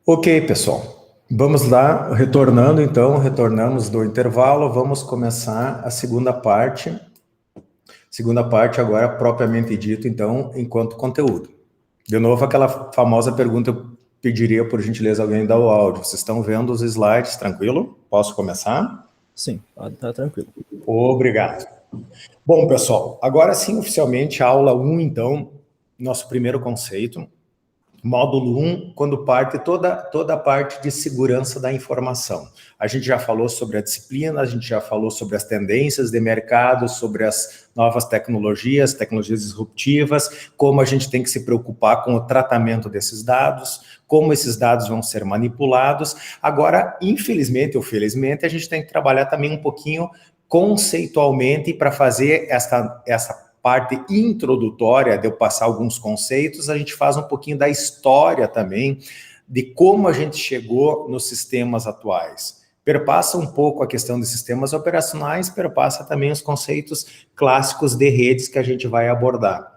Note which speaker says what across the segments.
Speaker 1: Ok, pessoal. Vamos lá, retornando então, retornamos do intervalo, vamos começar a segunda parte. Segunda parte agora propriamente dito, então, enquanto conteúdo. De novo, aquela famosa pergunta, eu pediria, por gentileza, alguém dar o áudio. Vocês estão vendo os slides, tranquilo? Posso começar?
Speaker 2: Sim, tá tranquilo.
Speaker 1: Obrigado. Bom, pessoal, agora sim, oficialmente, aula 1, então, nosso primeiro conceito. Módulo 1, quando parte toda a parte de segurança da informação. A gente já falou sobre a disciplina, a gente já falou sobre as tendências de mercado, sobre as novas tecnologias disruptivas, como a gente tem que se preocupar com o tratamento desses dados, como esses dados vão ser manipulados. Agora, infelizmente ou felizmente, a gente tem que trabalhar também um pouquinho conceitualmente para fazer essa parte introdutória de eu passar alguns conceitos, a gente faz um pouquinho da história também, de como a gente chegou nos sistemas atuais. Perpassa um pouco a questão de sistemas operacionais, perpassa também os conceitos clássicos de redes que a gente vai abordar.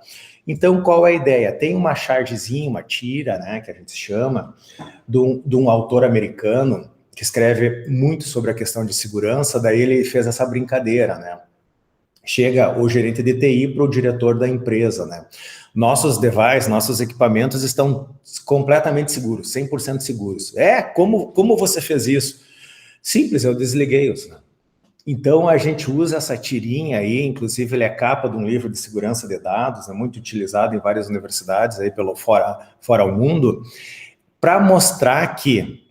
Speaker 1: Então, qual é a ideia? Tem uma chargezinha, uma tira, né, que a gente chama, de um autor americano, que escreve muito sobre a questão de segurança, daí ele fez essa brincadeira, né? Chega o gerente de TI para o diretor da empresa, né? Nossos devices, nossos equipamentos estão completamente seguros, 100% seguros. Como você fez isso? Simples, eu desliguei-os, né? Então, a gente usa essa tirinha aí, inclusive ele é capa de um livro de segurança de dados, é muito utilizado em várias universidades aí pelo fora o mundo, para mostrar que,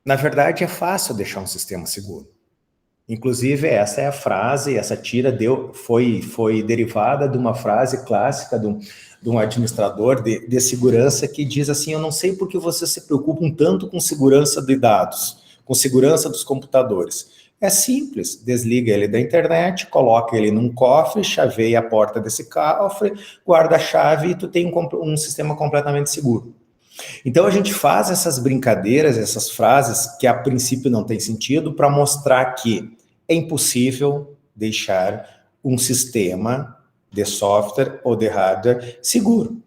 Speaker 1: na verdade, é fácil deixar um sistema seguro. Inclusive, essa é a frase, essa tira foi derivada de uma frase clássica de um administrador de segurança que diz assim: eu não sei por que vocês se preocupam tanto com segurança de dados, com segurança dos computadores. É simples, desliga ele da internet, coloca ele num cofre, chaveia a porta desse cofre, guarda a chave e tu tem um sistema completamente seguro. Então a gente faz essas brincadeiras, essas frases que a princípio não tem sentido, para mostrar que é impossível deixar um sistema de software ou de hardware seguro.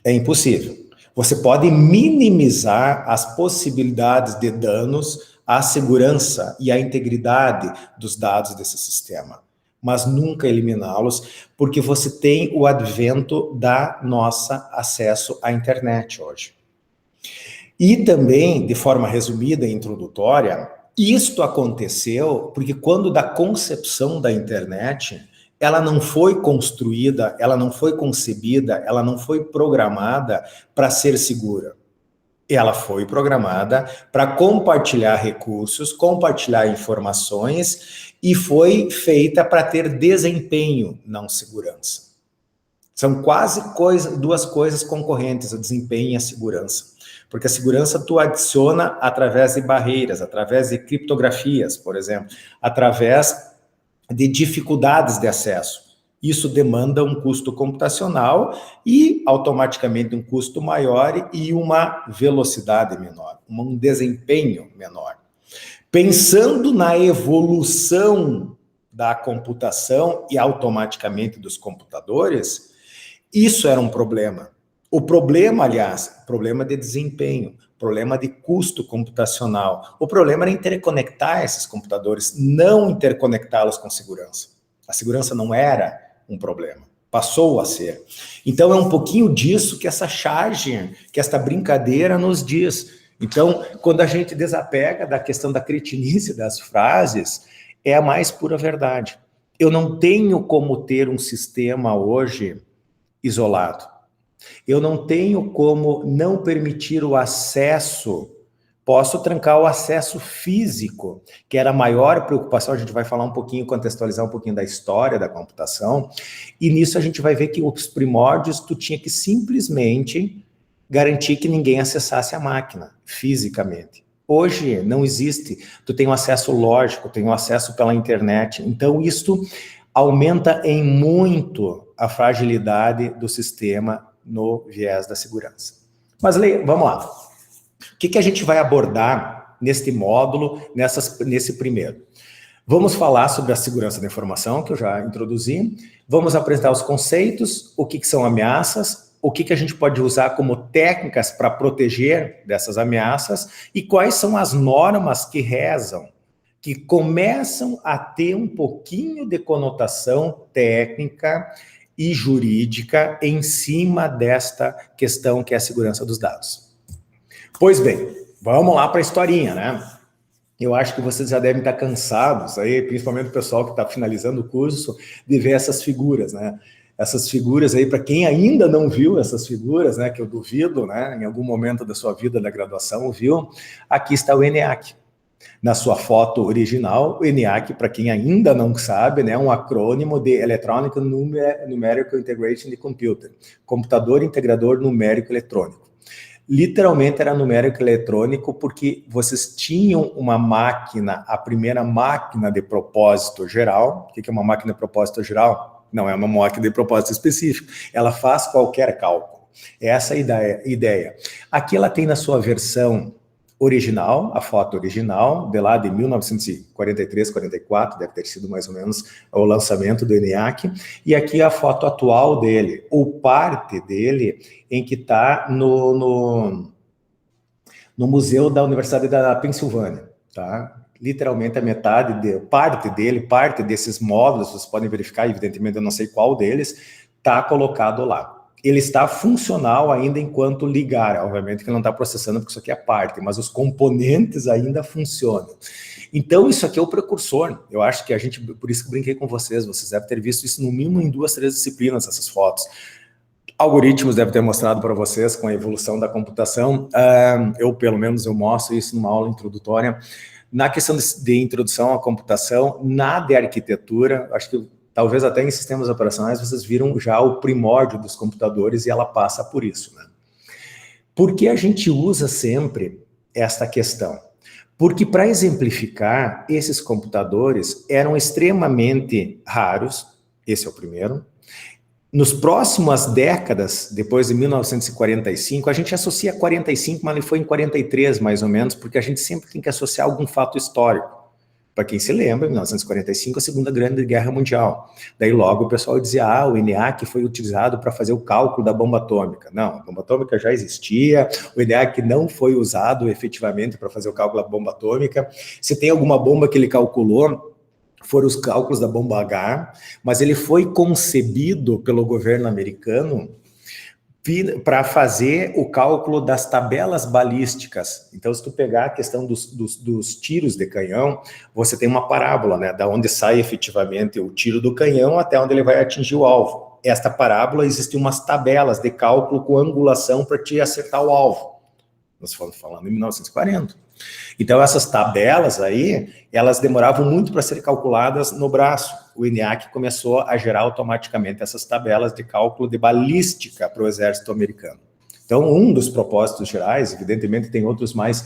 Speaker 1: É impossível. Você pode minimizar as possibilidades de danos à segurança e à integridade dos dados desse sistema, mas nunca eliminá-los, porque você tem o advento da nossa acesso à internet hoje. E também, de forma resumida e introdutória, isto aconteceu porque quando da concepção da internet, ela não foi construída, ela não foi concebida, ela não foi programada para ser segura. Ela foi programada para compartilhar recursos, compartilhar informações e foi feita para ter desempenho, não segurança. São quase duas coisas concorrentes, o desempenho e a segurança. Porque a segurança tu adiciona através de barreiras, através de criptografias, por exemplo, através de dificuldades de acesso. Isso demanda um custo computacional e automaticamente um custo maior e uma velocidade menor, um desempenho menor. Pensando na evolução da computação e automaticamente dos computadores, isso era um problema. O problema, aliás, problema de desempenho, problema de custo computacional. O problema era interconectar esses computadores, não interconectá-los com segurança. A segurança não era um problema, passou a ser. Então é um pouquinho disso que essa charge, que esta brincadeira nos diz. Então, quando a gente desapega da questão da cretinice das frases, é a mais pura verdade. Eu não tenho como ter um sistema hoje isolado. Eu não tenho como não permitir o acesso. Posso trancar o acesso físico, que era a maior preocupação. A gente vai falar um pouquinho, contextualizar um pouquinho da história da computação, e nisso a gente vai ver que os primórdios tu tinha que simplesmente garantir que ninguém acessasse a máquina fisicamente. Hoje não existe, tu tem um acesso lógico, tem um acesso pela internet, então isto aumenta em muito a fragilidade do sistema no viés da segurança. Mas vamos lá. O que a gente vai abordar neste módulo, nesse primeiro? Vamos falar sobre a segurança da informação, que eu já introduzi. Vamos apresentar os conceitos, o que são ameaças, o que a gente pode usar como técnicas para proteger dessas ameaças e quais são as normas que rezam, que começam a ter um pouquinho de conotação técnica e jurídica em cima desta questão que é a segurança dos dados. Pois bem, vamos lá para a historinha, né? Eu acho que vocês já devem estar cansados, aí, principalmente o pessoal que está finalizando o curso, de ver essas figuras, né? Essas figuras aí, para quem ainda não viu essas figuras, né, que eu duvido, né, em algum momento da sua vida da graduação, viu? Aqui está o ENIAC. Na sua foto original, o ENIAC, para quem ainda não sabe, né, é um acrônimo de Electronic Numerical Integration Computer, computador integrador numérico eletrônico. Literalmente era numérico eletrônico porque vocês tinham uma máquina, a primeira máquina de propósito geral. O que é uma máquina de propósito geral? Não é uma máquina de propósito específico, ela faz qualquer cálculo. Essa é a ideia. Aqui ela tem na sua versão original, a foto original, de lá de 1943, 44, deve ter sido mais ou menos o lançamento do ENIAC, e aqui a foto atual dele, ou parte dele, em que está no Museu da Universidade da Pensilvânia, tá? Literalmente a metade, parte desses módulos, vocês podem verificar, evidentemente eu não sei qual deles, está colocado lá. Ele está funcional ainda enquanto ligar, obviamente que ele não está processando porque isso aqui é parte, mas os componentes ainda funcionam. Então isso aqui é o precursor, eu acho que a gente, por isso que brinquei com vocês devem ter visto isso no mínimo em 2, 3 disciplinas, essas fotos. Algoritmos deve ter mostrado para vocês com a evolução da computação, eu pelo menos eu mostro isso numa aula introdutória. Na questão de introdução à computação, na de arquitetura, acho que talvez até em sistemas operacionais vocês viram já o primórdio dos computadores e ela passa por isso, né? Por que a gente usa sempre esta questão? Porque para exemplificar, esses computadores eram extremamente raros, esse é o primeiro. Nos próximas décadas, depois de 1945, a gente associa 45, mas ele foi em 43 mais ou menos, porque a gente sempre tem que associar algum fato histórico. Para quem se lembra, em 1945, a Segunda Grande Guerra Mundial. Daí logo o pessoal dizia, o ENIAC foi utilizado para fazer o cálculo da bomba atômica. Não, a bomba atômica já existia, o ENIAC não foi usado efetivamente para fazer o cálculo da bomba atômica. Se tem alguma bomba que ele calculou, foram os cálculos da bomba H, mas ele foi concebido pelo governo americano para fazer o cálculo das tabelas balísticas. Então, se tu pegar a questão dos tiros de canhão, você tem uma parábola, né, da onde sai efetivamente o tiro do canhão até onde ele vai atingir o alvo. Esta parábola, existem umas tabelas de cálculo com angulação para te acertar o alvo. Nós estamos falando em 1940. Então, essas tabelas aí, elas demoravam muito para serem calculadas no braço. O ENIAC começou a gerar automaticamente essas tabelas de cálculo de balística para o exército americano. Então, um dos propósitos gerais, evidentemente tem outros mais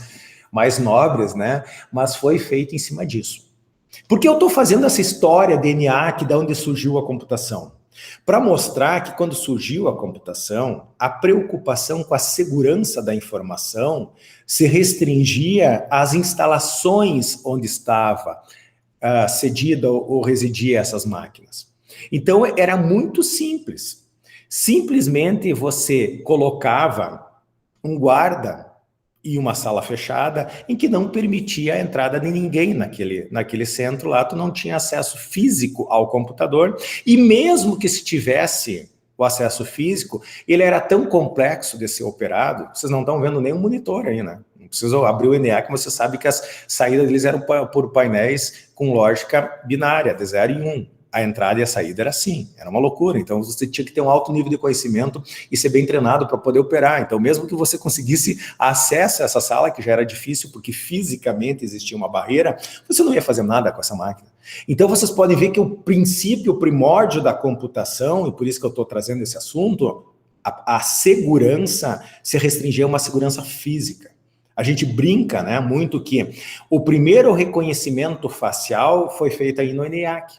Speaker 1: nobres, né? Mas foi feito em cima disso. Por que eu estou fazendo essa história de ENIAC, de onde surgiu a computação? Para mostrar que quando surgiu a computação, a preocupação com a segurança da informação se restringia às instalações onde estava cedida ou residia essas máquinas. Então era muito simples. Simplesmente você colocava um guarda e uma sala fechada em que não permitia a entrada de ninguém naquele centro lá, tu não tinha acesso físico ao computador, e mesmo que se tivesse o acesso físico, ele era tão complexo de ser operado, vocês não estão vendo nem um monitor aí, né? Não precisa abrir o ENIAC, mas você sabe que as saídas deles eram por painéis com lógica binária, de 0 e 1. A entrada e a saída era assim, era uma loucura. Então você tinha que ter um alto nível de conhecimento e ser bem treinado para poder operar. Então mesmo que você conseguisse acesso a essa sala, que já era difícil porque fisicamente existia uma barreira, você não ia fazer nada com essa máquina. Então vocês podem ver que o princípio, o primórdio da computação, e por isso que eu estou trazendo esse assunto, a segurança se restringia a uma segurança física. A gente brinca, né, muito que o primeiro reconhecimento facial foi feito aí no ENIAC.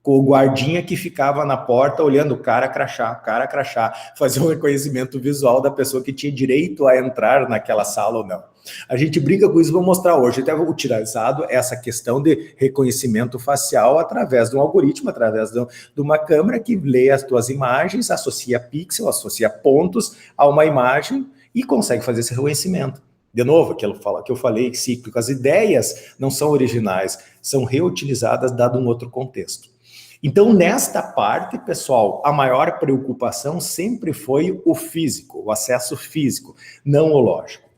Speaker 1: com o guardinha que ficava na porta olhando o cara crachá, fazer um reconhecimento visual da pessoa que tinha direito a entrar naquela sala ou não. A gente brinca com isso, vou mostrar hoje. Até utilizado essa questão de reconhecimento facial através de um algoritmo, através de uma câmera que lê as tuas imagens, associa pixel, associa pontos a uma imagem e consegue fazer esse reconhecimento. De novo, aquilo que eu falei, cíclico, as ideias não são originais, são reutilizadas dado um outro contexto. Então, nesta parte, pessoal, a maior preocupação sempre foi o físico, o acesso físico, não o lógico.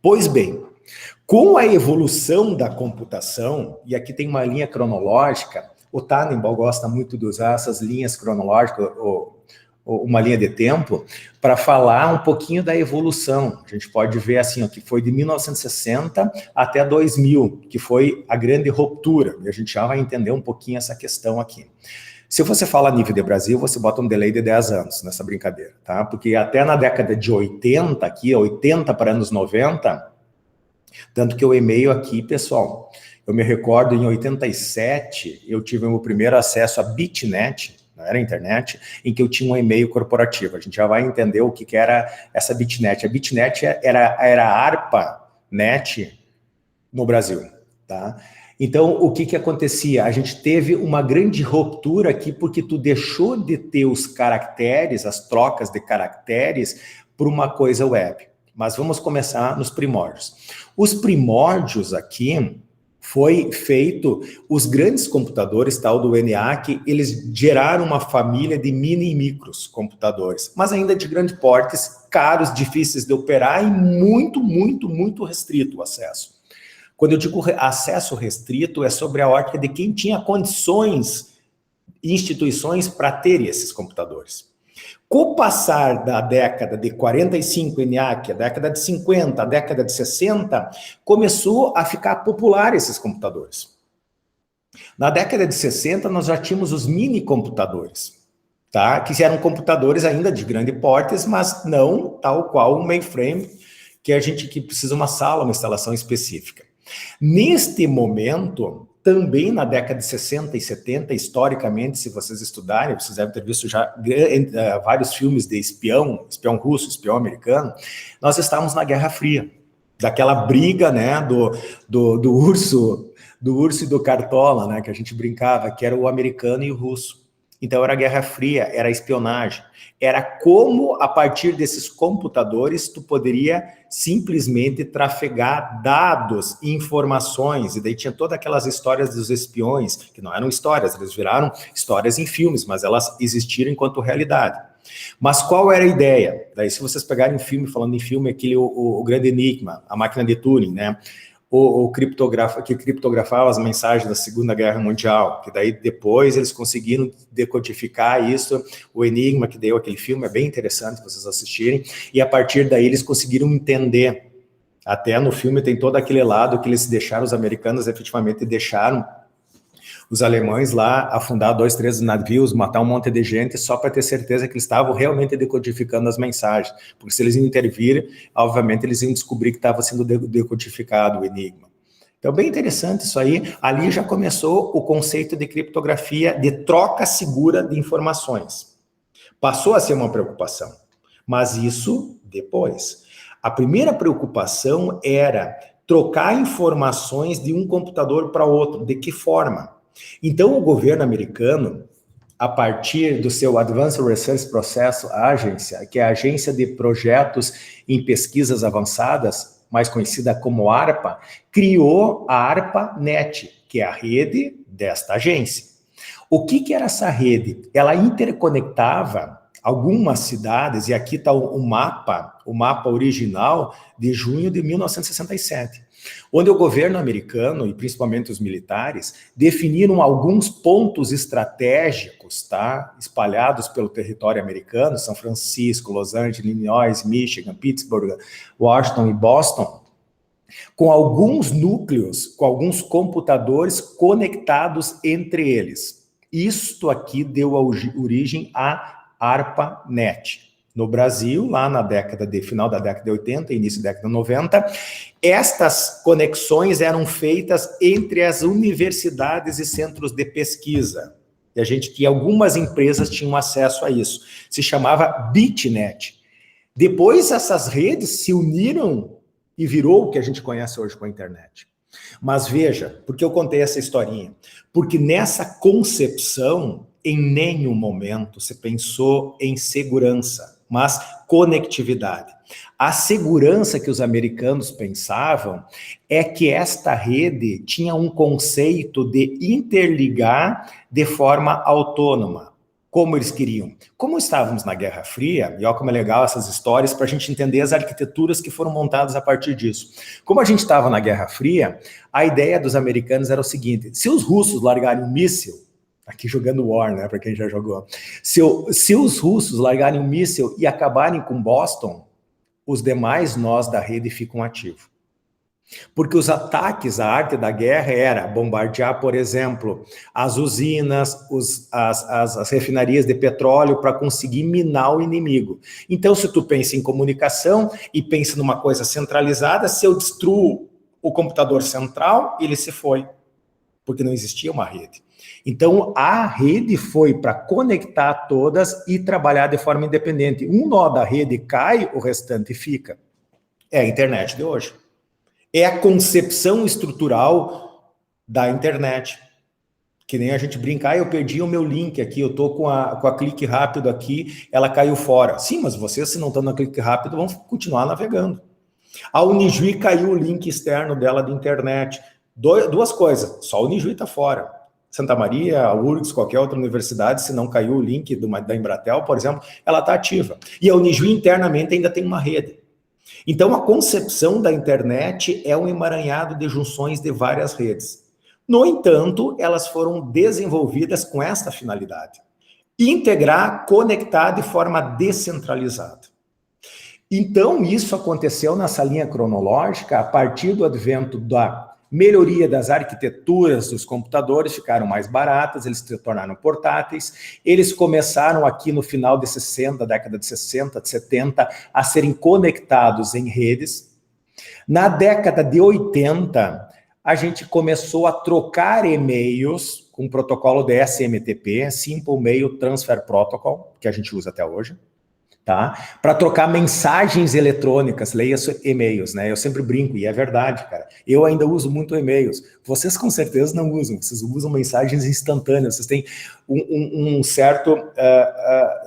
Speaker 1: Pois bem, com a evolução da computação, e aqui tem uma linha cronológica, o Tannenbaum gosta muito de usar essas linhas cronológicas, uma linha de tempo, para falar um pouquinho da evolução. A gente pode ver assim, ó, que foi de 1960 até 2000, que foi a grande ruptura, e a gente já vai entender um pouquinho essa questão aqui. Se você fala a nível de Brasil, você bota um delay de 10 anos nessa brincadeira, tá? Porque até na década de 80, aqui, 80 para anos 90, tanto que o e-mail aqui, pessoal, eu me recordo em 87, eu tive o meu primeiro acesso a Bitnet, não era internet, em que eu tinha um e-mail corporativo. A gente já vai entender o que era essa Bitnet. A Bitnet era a ARPANET no Brasil, tá? Então, o que acontecia? A gente teve uma grande ruptura aqui, porque tu deixou de ter os caracteres, as trocas de caracteres, por uma coisa web. Mas vamos começar nos primórdios. Os primórdios aqui foi feito, os grandes computadores, tal do ENIAC, eles geraram uma família de mini e micros computadores, mas ainda de grande portes, caros, difíceis de operar e muito restrito o acesso. Quando eu digo acesso restrito, é sobre a ótica de quem tinha condições e instituições para ter esses computadores. Com o passar da década de 45, ENIAC, a década de 50, a década de 60, começou a ficar popular esses computadores. Na década de 60, nós já tínhamos os mini computadores, tá? Que eram computadores ainda de grande porte, mas não tal qual um mainframe, que precisa uma sala, uma instalação específica. Neste momento, também na década de 60 e 70, historicamente, se vocês estudarem, vocês devem ter visto já vários filmes de espião russo, espião americano, nós estávamos na Guerra Fria, daquela briga, né, do urso e do cartola, né, que a gente brincava, que era o americano e o russo. Então era a Guerra Fria, era a espionagem, era como, a partir desses computadores, tu poderia simplesmente trafegar dados e informações, e daí tinha todas aquelas histórias dos espiões, que não eram histórias, eles viraram histórias em filmes, mas elas existiram enquanto realidade. Mas qual era a ideia? Daí se vocês pegarem um filme, falando em filme, aquele o Grande Enigma, a máquina de Turing, né? Que criptografava as mensagens da Segunda Guerra Mundial, que daí depois eles conseguiram decodificar isso, o Enigma, que deu aquele filme, é bem interessante vocês assistirem, e a partir daí eles conseguiram entender, até no filme tem todo aquele lado que eles deixaram, os americanos efetivamente deixaram os alemães lá afundar 2, 3 navios, matar um monte de gente, só para ter certeza que eles estavam realmente decodificando as mensagens. Porque se eles intervirem, obviamente eles iam descobrir que estava sendo decodificado o enigma. Então, bem interessante isso aí. Ali já começou o conceito de criptografia, de troca segura de informações. Passou a ser uma preocupação, mas isso depois. A primeira preocupação era trocar informações de um computador para outro. De que forma? Então, o governo americano, a partir do seu Advanced Research Process Agency, que é a agência de projetos em pesquisas avançadas, mais conhecida como ARPA, criou a ARPANET, que é a rede desta agência. O que era essa rede? Ela interconectava algumas cidades, e aqui está o mapa original de junho de 1967, onde o governo americano, e principalmente os militares, definiram alguns pontos estratégicos, tá, espalhados pelo território americano, São Francisco, Los Angeles, Illinois, Michigan, Pittsburgh, Washington e Boston, com alguns núcleos, com alguns computadores conectados entre eles. Isto aqui deu origem à ARPANET, no Brasil, lá na final da década de 80, início da década de 90, estas conexões eram feitas entre as universidades e centros de pesquisa. E algumas empresas tinham acesso a isso. Se chamava BitNet. Depois essas redes se uniram e virou o que a gente conhece hoje com a internet. Mas veja, por que eu contei essa historinha? Porque nessa concepção, em nenhum momento se pensou em segurança, mas conectividade. A segurança que os americanos pensavam é que esta rede tinha um conceito de interligar de forma autônoma, como eles queriam. Como estávamos na Guerra Fria, e olha como é legal essas histórias para a gente entender as arquiteturas que foram montadas a partir disso. Como a gente estava na Guerra Fria, a ideia dos americanos era o seguinte: se os russos largarem um míssil, aqui jogando War, né, para quem já jogou, se os russos largarem um míssil e acabarem com Boston, os demais nós da rede ficam ativos. Porque os ataques, a arte da guerra era bombardear, por exemplo, as usinas, as refinarias de petróleo para conseguir minar o inimigo. Então, se tu pensa em comunicação e pensa numa coisa centralizada, se eu destruo o computador central, ele se foi, porque não existia uma rede. Então, a rede foi para conectar todas e trabalhar de forma independente. Um nó da rede cai, o restante fica. É a internet de hoje. É a concepção estrutural da internet. Que nem a gente brincar, eu perdi o meu link aqui, eu estou com a clique rápido aqui, ela caiu fora. Sim, mas vocês, se não estão na clique rápido, vão continuar navegando. A Unijuí caiu o link externo dela de internet. Duas coisas, só a Unijuí está fora. Santa Maria, a URGS, qualquer outra universidade, se não caiu o link da Embratel, por exemplo, ela está ativa. E a Unijuí internamente ainda tem uma rede. Então, a concepção da internet é um emaranhado de junções de várias redes. No entanto, elas foram desenvolvidas com esta finalidade: integrar, conectar de forma descentralizada. Então, isso aconteceu nessa linha cronológica a partir do advento da melhoria das arquiteturas dos computadores, ficaram mais baratas, eles se tornaram portáteis, eles começaram aqui no final de 60, década de 60, de 70, a serem conectados em redes. Na década de 80, a gente começou a trocar e-mails com o protocolo de SMTP, Simple Mail Transfer Protocol, que a gente usa até hoje. Tá? Para trocar mensagens eletrônicas, leia e-mails, né? Eu sempre brinco, e é verdade, cara. Eu ainda uso muito e-mails. Vocês com certeza não usam, vocês usam mensagens instantâneas, vocês têm um certo...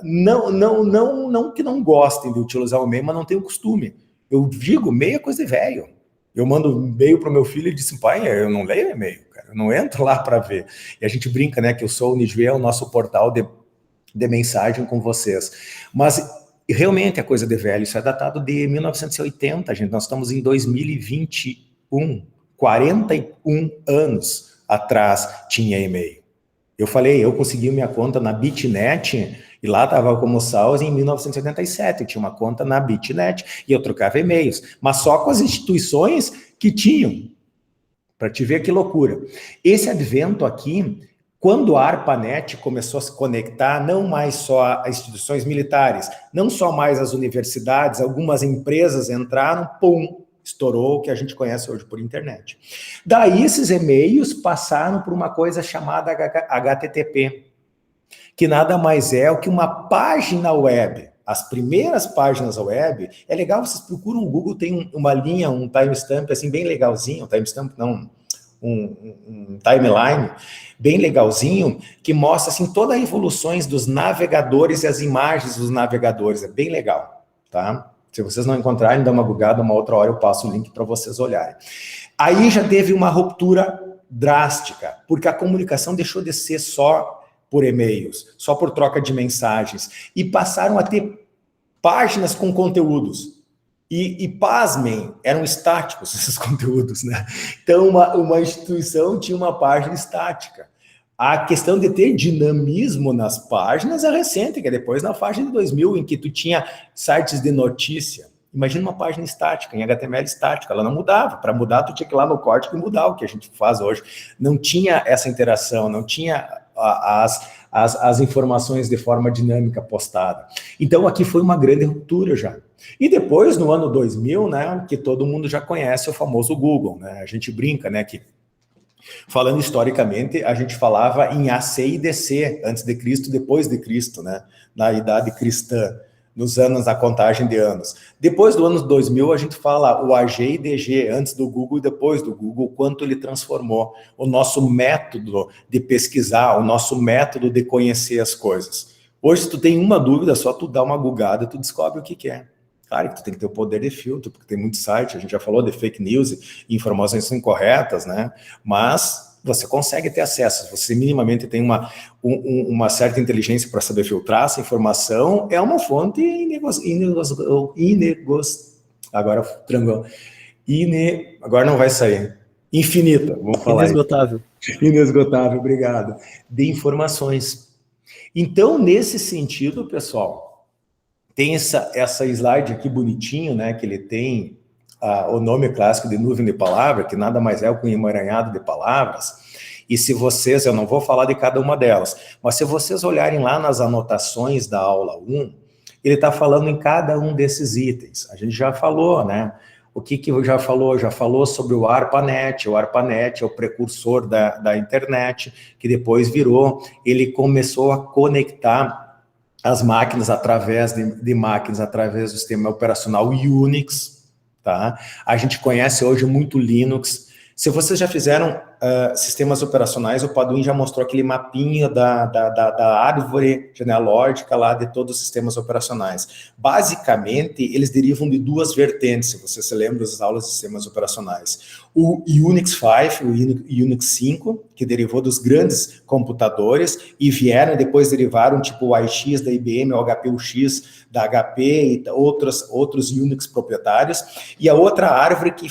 Speaker 1: não que não gostem de utilizar o e-mail, mas não tem o costume. Eu digo, e-mail é coisa de velho. Eu mando um e-mail para o meu filho e disse, pai, eu não leio e-mail, cara, eu não entro lá para ver. E a gente brinca, né, que eu sou o Unijuí, é o nosso portal de mensagem com vocês. Mas... E realmente é coisa de velho, isso é datado de 1980, gente, nós estamos em 2021, 41 anos atrás tinha e-mail. Eu falei, eu consegui minha conta na BitNet, e lá estava como Saus em 1987, eu tinha uma conta na BitNet, e eu trocava e-mails, mas só com as instituições que tinham, para te ver que loucura. Esse advento aqui... Quando a ARPANET começou a se conectar, não mais só a instituições militares, não só mais as universidades, algumas empresas entraram, pum, estourou o que a gente conhece hoje por internet. Daí esses e-mails passaram por uma coisa chamada HTTP, que nada mais é o que uma página web. As primeiras páginas web, é legal, vocês procuram no Google, tem uma linha, um timestamp assim bem legalzinho, timestamp não... Um timeline bem legalzinho, que mostra assim, todas as evoluções dos navegadores e as imagens dos navegadores, é bem legal, tá? Se vocês não encontrarem, dá uma bugada, uma outra hora eu passo o link para vocês olharem. Aí já teve uma ruptura drástica, porque a comunicação deixou de ser só por e-mails, só por troca de mensagens, e passaram a ter páginas com conteúdos. E pasmem, eram estáticos esses conteúdos, né? Então, uma instituição tinha uma página estática. A questão de ter dinamismo nas páginas é recente, que é depois na faixa de 2000, em que tu tinha sites de notícia. Imagina uma página estática, em HTML estática, ela não mudava. Para mudar, tu tinha que ir lá no código e mudar, o que a gente faz hoje. Não tinha essa interação, não tinha as informações de forma dinâmica postada. Então, aqui foi uma grande ruptura já. E depois, no ano 2000, né, que todo mundo já conhece o famoso Google, né? A gente brinca, né, que falando historicamente, a gente falava em AC e DC, antes de Cristo, depois de Cristo, né? Na idade cristã, nos anos, na contagem de anos. Depois do ano 2000, a gente fala o AG e DG, antes do Google e depois do Google, quanto ele transformou o nosso método de pesquisar, o nosso método de conhecer as coisas. Hoje, se tu tem uma dúvida, só tu dá uma googada e tu descobre o que é. Claro que tu tem que ter o poder de filtro, porque tem muito site, a gente já falou de fake news e informações incorretas, né? Mas você consegue ter acesso, você minimamente tem uma certa inteligência para saber filtrar essa informação, é uma fonte agora não vai sair, infinita, vamos falar.
Speaker 2: Inesgotável.
Speaker 1: Inesgotável, obrigado. De informações. Então, nesse sentido, pessoal, tem essa slide aqui bonitinho, né, que ele tem o nome clássico de nuvem de palavra, que nada mais é o que um emaranhado de palavras, e se vocês, eu não vou falar de cada uma delas, mas se vocês olharem lá nas anotações da aula 1, ele está falando em cada um desses itens. A gente já falou, né, o que já falou? Já falou sobre o ARPANET. O ARPANET é o precursor da internet, que depois ele começou a conectar as máquinas através de máquinas, através do sistema operacional Unix, tá? A gente conhece hoje muito Linux. Se vocês já fizeram sistemas operacionais, o Paduim já mostrou aquele mapinha da árvore genealógica lá de todos os sistemas operacionais. Basicamente, eles derivam de duas vertentes, se você se lembra das aulas de sistemas operacionais. O Unix 5, o Unix 5, que derivou dos grandes computadores e depois derivaram tipo o AIX da IBM, o HPUX da HP e outros Unix proprietários. E a outra árvore que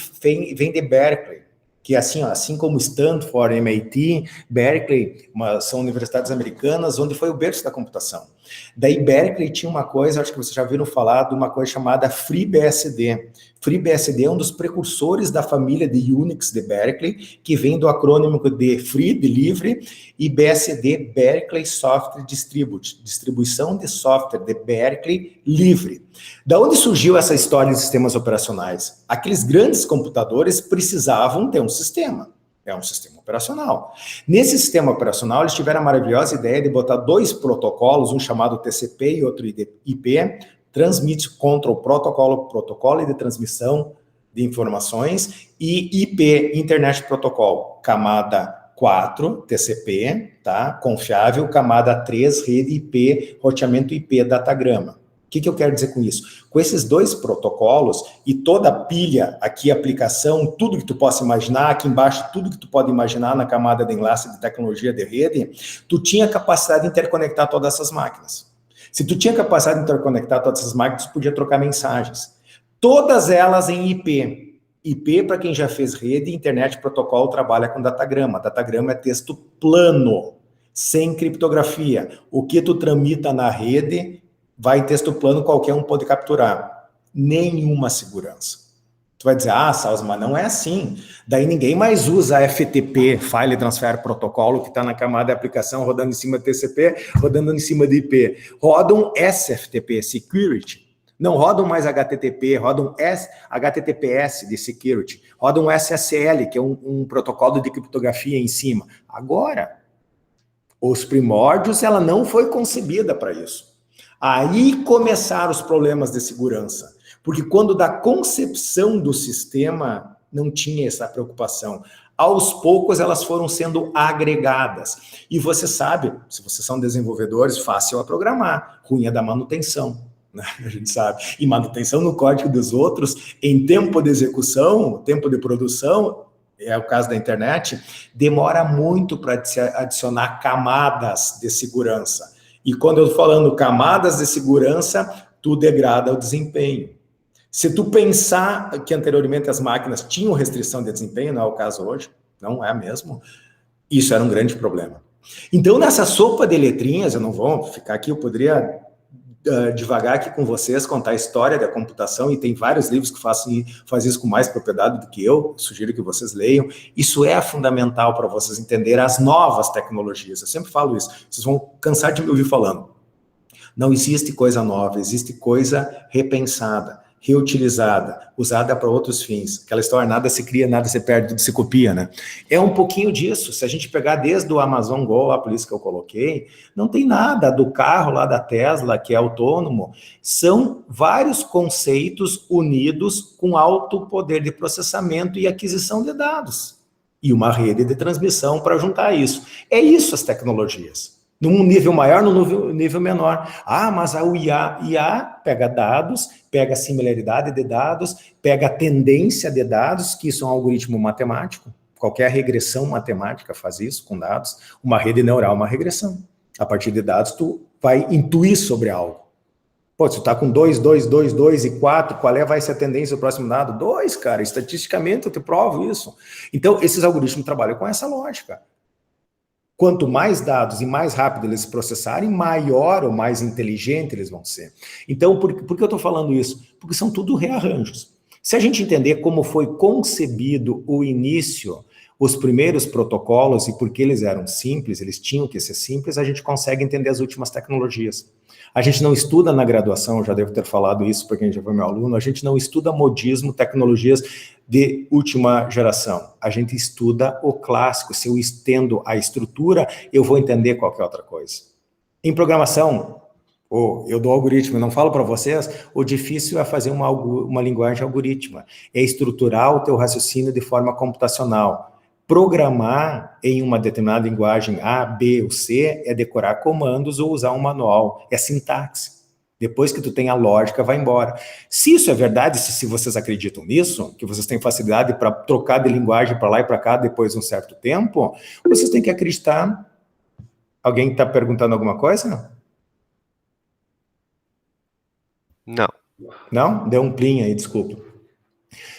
Speaker 1: vem de Berkeley, que assim como Stanford, MIT, Berkeley, são universidades americanas, onde foi o berço da computação. Daí Berkeley tinha uma coisa, acho que vocês já viram falar de uma coisa chamada FreeBSD. FreeBSD é um dos precursores da família de Unix de Berkeley, que vem do acrônimo de Free, de livre, e BSD, Berkeley Software Distributed, distribuição de software de Berkeley livre. Da onde surgiu essa história de sistemas operacionais? Aqueles grandes computadores precisavam ter um sistema. É um sistema operacional. Nesse sistema operacional, eles tiveram a maravilhosa ideia de botar dois protocolos, um chamado TCP e outro IP, Transmit Control Protocol, protocolo de transmissão de informações, e IP, Internet Protocol, camada 4, TCP, tá? Confiável, camada 3, rede IP, roteamento IP, datagrama. O que eu quero dizer com isso? Com esses dois protocolos e toda a pilha, aqui aplicação, tudo que tu possa imaginar, aqui embaixo tudo que tu pode imaginar na camada de enlace de tecnologia de rede, tu tinha capacidade de interconectar todas essas máquinas. Se tu tinha capacidade de interconectar todas essas máquinas, tu podia trocar mensagens. Todas elas em IP. IP, para quem já fez rede, internet protocolo trabalha com datagrama. Datagrama é texto plano, sem criptografia. O que tu tramita na rede vai em texto plano, qualquer um pode capturar. Nenhuma segurança. Tu vai dizer, Salles, mas não é assim. Daí ninguém mais usa FTP, File Transfer Protocolo, que está na camada de aplicação, rodando em cima de TCP, rodando em cima de IP. Rodam SFTP, Security. Não rodam mais HTTP, rodam HTTPS de Security. Rodam SSL, que é um protocolo de criptografia em cima. Agora, os primórdios, ela não foi concebida para isso. Aí começaram os problemas de segurança, porque quando da concepção do sistema não tinha essa preocupação. Aos poucos elas foram sendo agregadas. E você sabe, se vocês são desenvolvedores, fácil a programar, ruim é da manutenção, né? A gente sabe. E manutenção no código dos outros, em tempo de execução, tempo de produção, é o caso da internet, demora muito para adicionar camadas de segurança. E quando eu estou falando camadas de segurança, tu degrada o desempenho. Se tu pensar que anteriormente as máquinas tinham restrição de desempenho, não é o caso hoje, não é mesmo, isso era um grande problema. Então, nessa sopa de letrinhas, eu não vou ficar aqui, eu poderia devagar aqui com vocês, contar a história da computação, e tem vários livros que fazem isso com mais propriedade do que eu sugiro que vocês leiam. Isso é fundamental para vocês entenderem as novas tecnologias. Eu sempre falo isso, vocês vão cansar de me ouvir falando. Não existe coisa nova, existe coisa repensada, reutilizada, usada para outros fins. Aquela história, nada se cria, nada se perde, tudo se copia, né? É um pouquinho disso. Se a gente pegar desde o Amazon Go, lá por isso que eu coloquei, não tem nada do carro lá da Tesla, que é autônomo. São vários conceitos unidos com alto poder de processamento e aquisição de dados. E uma rede de transmissão para juntar isso. É isso as tecnologias. Num nível maior, num nível menor. Ah, mas o IA pega dados, pega a similaridade de dados, pega a tendência de dados, que isso é um algoritmo matemático. Qualquer regressão matemática faz isso com dados. Uma rede neural é uma regressão. A partir de dados, tu vai intuir sobre algo. Pô, se tu tá com 2, 2, 2, 2 e 4, qual vai ser a tendência do próximo dado? 2, cara. Estatisticamente eu te provo isso. Então, esses algoritmos trabalham com essa lógica. Quanto mais dados e mais rápido eles processarem, maior ou mais inteligente eles vão ser. Então, por que eu estou falando isso? Porque são tudo rearranjos. Se a gente entender como foi concebido o início, os primeiros protocolos e por que eles eram simples, eles tinham que ser simples, a gente consegue entender as últimas tecnologias. A gente não estuda na graduação, já devo ter falado isso para quem já foi meu aluno, a gente não estuda modismo, tecnologias de última geração. A gente estuda o clássico. Se eu estendo a estrutura, eu vou entender qualquer outra coisa. Em programação, eu dou algoritmo, eu não falo para vocês, o difícil é fazer uma linguagem algorítmica, é estruturar o teu raciocínio de forma computacional. Programar em uma determinada linguagem A, B ou C é decorar comandos ou usar um manual, é sintaxe. Depois que tu tem a lógica, vai embora. Se isso é verdade, se vocês acreditam nisso, que vocês têm facilidade para trocar de linguagem para lá e para cá depois de um certo tempo, vocês têm que acreditar. Alguém está perguntando alguma coisa?
Speaker 2: Não.
Speaker 1: Não? Deu um plim aí, desculpa.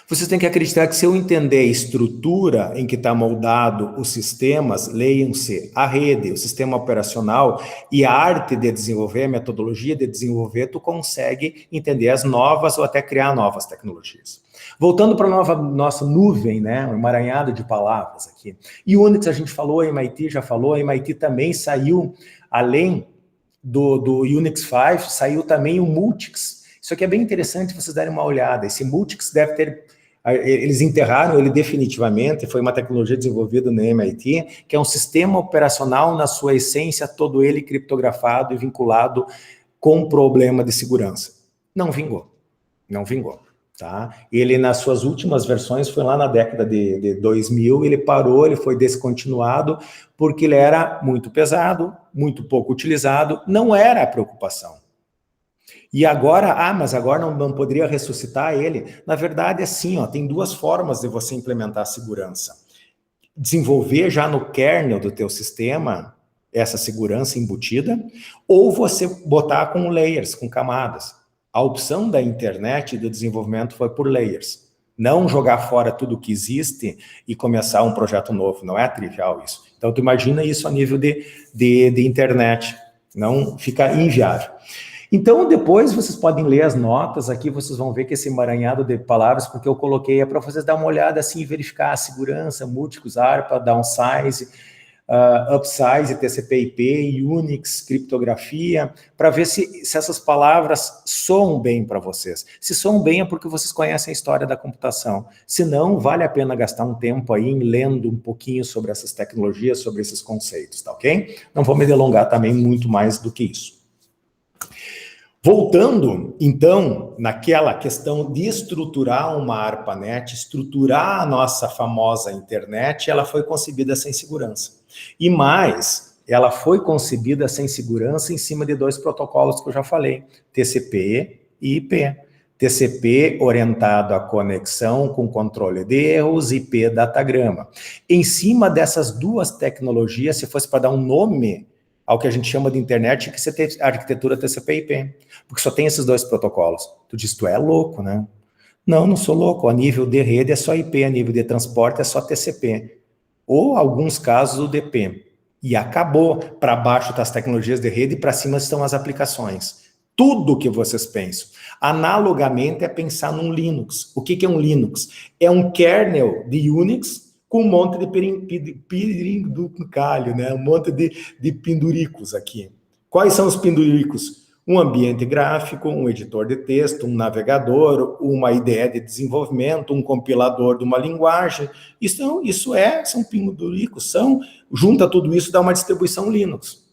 Speaker 1: Vocês têm que acreditar que se eu entender a estrutura em que está moldado os sistemas, leiam-se a rede, o sistema operacional e a arte de desenvolver, a metodologia de desenvolver, tu consegue entender as novas ou até criar novas tecnologias. Voltando para a nossa nuvem, né, um emaranhado de palavras aqui. Unix a gente falou, a MIT já falou, a MIT também saiu, além do Unix 5, saiu também o Multics. Isso aqui é bem interessante vocês darem uma olhada. Esse Multics deve ter... Eles enterraram ele definitivamente, foi uma tecnologia desenvolvida no MIT, que é um sistema operacional na sua essência, todo ele criptografado e vinculado com problema de segurança. Não vingou, não vingou. Tá? Ele, nas suas últimas versões, foi lá na década de 2000, ele parou, ele foi descontinuado, porque ele era muito pesado, muito pouco utilizado, não era a preocupação. E agora, mas agora não poderia ressuscitar ele? Na verdade, é assim, ó, tem duas formas de você implementar a segurança. Desenvolver já no kernel do teu sistema essa segurança embutida, ou você botar com layers, com camadas. A opção da internet do desenvolvimento foi por layers. Não jogar fora tudo que existe e começar um projeto novo. Não é trivial isso. Então, tu imagina isso a nível de internet. Não fica inviável. Então, depois vocês podem ler as notas aqui, vocês vão ver que esse emaranhado de palavras, porque eu coloquei, é para vocês dar uma olhada assim, verificar a segurança, múltiplos, ARPA, downsize, upsize, TCP/IP, Unix, criptografia, para ver se essas palavras soam bem para vocês. Se soam bem é porque vocês conhecem a história da computação. Se não, vale a pena gastar um tempo aí em lendo um pouquinho sobre essas tecnologias, sobre esses conceitos, tá ok? Não vou me delongar também muito mais do que isso. Voltando, então, naquela questão de estruturar uma ARPANET, estruturar a nossa famosa internet, ela foi concebida sem segurança. E mais, ela foi concebida sem segurança em cima de dois protocolos que eu já falei, TCP e IP. TCP orientado à conexão com controle de erros, IP datagrama. Em cima dessas duas tecnologias, se fosse para dar um nome ao que a gente chama de internet, que você tem a arquitetura TCP/IP, porque só tem esses dois protocolos. Tu diz, tu é louco, né? Não, não sou louco. A nível de rede é só IP, a nível de transporte é só TCP. Ou, alguns casos, o DP. E acabou. Para baixo tá as tecnologias de rede e para cima estão as aplicações. tudo que vocês pensam. Analogamente é pensar num Linux. O que é um Linux? É um kernel de Unix com um monte de penduricalho, né? Um monte de penduricos aqui. Quais são os penduricos? Um ambiente gráfico, um editor de texto, um navegador, uma IDE de desenvolvimento, um compilador de uma linguagem. São penduricos, junta tudo isso, dá uma distribuição Linux.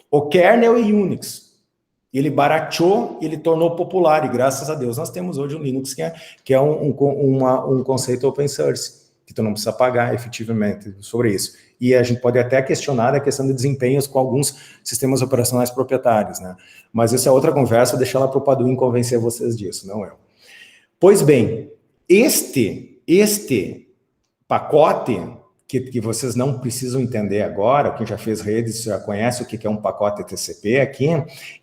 Speaker 1: O kernel é Unix. Ele barateou, ele tornou popular, e graças a Deus nós temos hoje um Linux que é um conceito open source, que tu não precisa pagar efetivamente sobre isso. E a gente pode até questionar a questão de desempenhos com alguns sistemas operacionais proprietários, né? Mas isso é outra conversa, vou deixar lá para o Paduim convencer vocês disso, não eu. Pois bem, este pacote, que vocês não precisam entender agora, quem já fez redes já conhece o que é um pacote TCP aqui,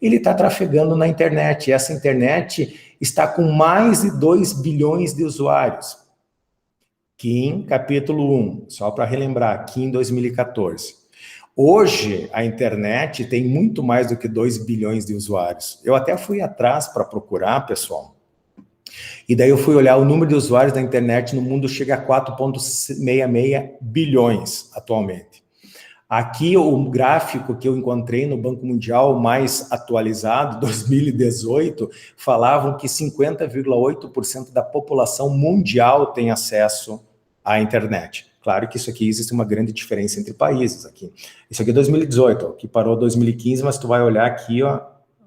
Speaker 1: ele está trafegando na internet, e essa internet está com mais de 2 bilhões de usuários. Kim, capítulo 1, só para relembrar, Kim 2014. Hoje, a internet tem muito mais do que 2 bilhões de usuários. Eu até fui atrás para procurar, pessoal, e daí eu fui olhar o número de usuários da internet no mundo chega a 4,66 bilhões atualmente. Aqui o gráfico que eu encontrei no Banco Mundial mais atualizado, 2018, falavam que 50,8% da população mundial tem acesso à internet. Claro que isso aqui existe uma grande diferença entre países aqui. Isso aqui é 2018, ó, que parou 2015, mas tu vai olhar aqui, ó,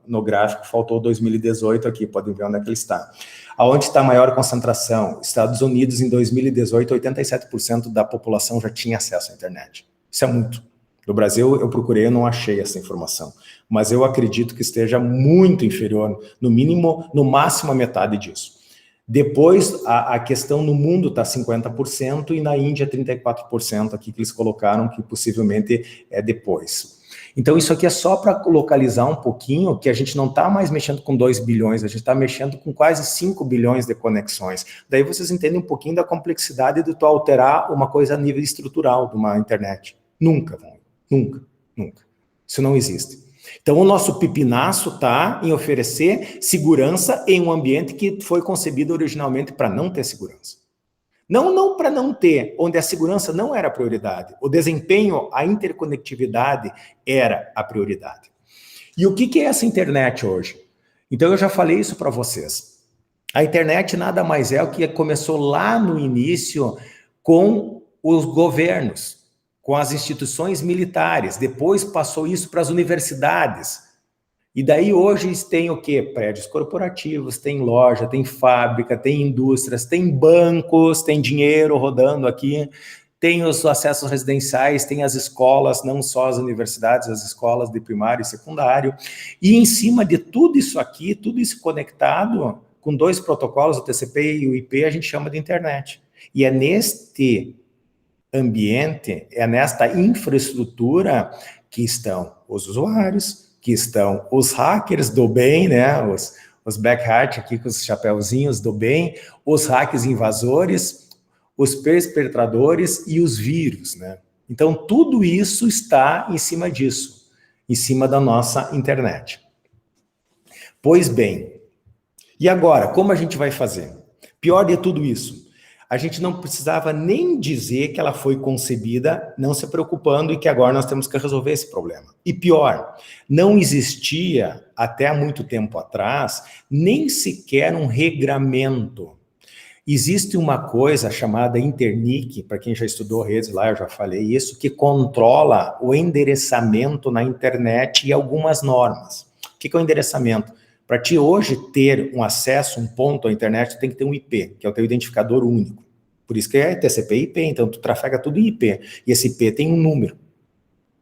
Speaker 1: no gráfico, faltou 2018 aqui, podem ver onde é que ele está. Aonde está a maior concentração? Estados Unidos, em 2018, 87% da população já tinha acesso à internet. Isso é muito. No Brasil, eu procurei, eu não achei essa informação. Mas eu acredito que esteja muito inferior, no mínimo, no máximo a metade disso. Depois, a questão no mundo está 50% e na Índia 34% aqui que eles colocaram, que possivelmente é depois. Então, isso aqui é só para localizar um pouquinho que a gente não está mais mexendo com 2 bilhões, a gente está mexendo com quase 5 bilhões de conexões. Daí vocês entendem um pouquinho da complexidade de tu alterar uma coisa a nível estrutural de uma internet. Nunca. Isso não existe. Então, o nosso pipinaço está em oferecer segurança em um ambiente que foi concebido originalmente para não ter segurança. Não para não ter, onde a segurança não era a prioridade. O desempenho, a interconectividade era a prioridade. E o que é essa internet hoje? Então, eu já falei isso para vocês. A internet nada mais é o que começou lá no início com os governos, com as instituições militares, depois passou isso para as universidades. E daí hoje tem o quê? Prédios corporativos, tem loja, tem fábrica, tem indústrias, tem bancos, tem dinheiro rodando aqui, tem os acessos residenciais, tem as escolas, não só as universidades, as escolas de primário e secundário. E em cima de tudo isso aqui, tudo isso conectado, com 2 protocolos, o TCP e o IP, a gente chama de internet. E é neste ambiente, é nesta infraestrutura que estão os usuários, que estão os hackers do bem, né, os back-hat aqui com os chapeuzinhos do bem, os hackers invasores, os perpetradores e os vírus, né? Então, tudo isso está em cima disso, em cima da nossa internet. Pois bem, e agora, como a gente vai fazer? Pior de tudo isso, a gente não precisava nem dizer que ela foi concebida não se preocupando e que agora nós temos que resolver esse problema. E pior, não existia, até há muito tempo atrás, nem sequer um regramento. Existe uma coisa chamada Internic, para quem já estudou redes lá, eu já falei isso, que controla o endereçamento na internet e algumas normas. O que é o endereçamento? Para ti hoje ter um acesso, um ponto à internet, tu tem que ter um IP, que é o teu identificador único. Por isso que é TCP e IP, então tu trafega tudo em IP. E esse IP tem um número.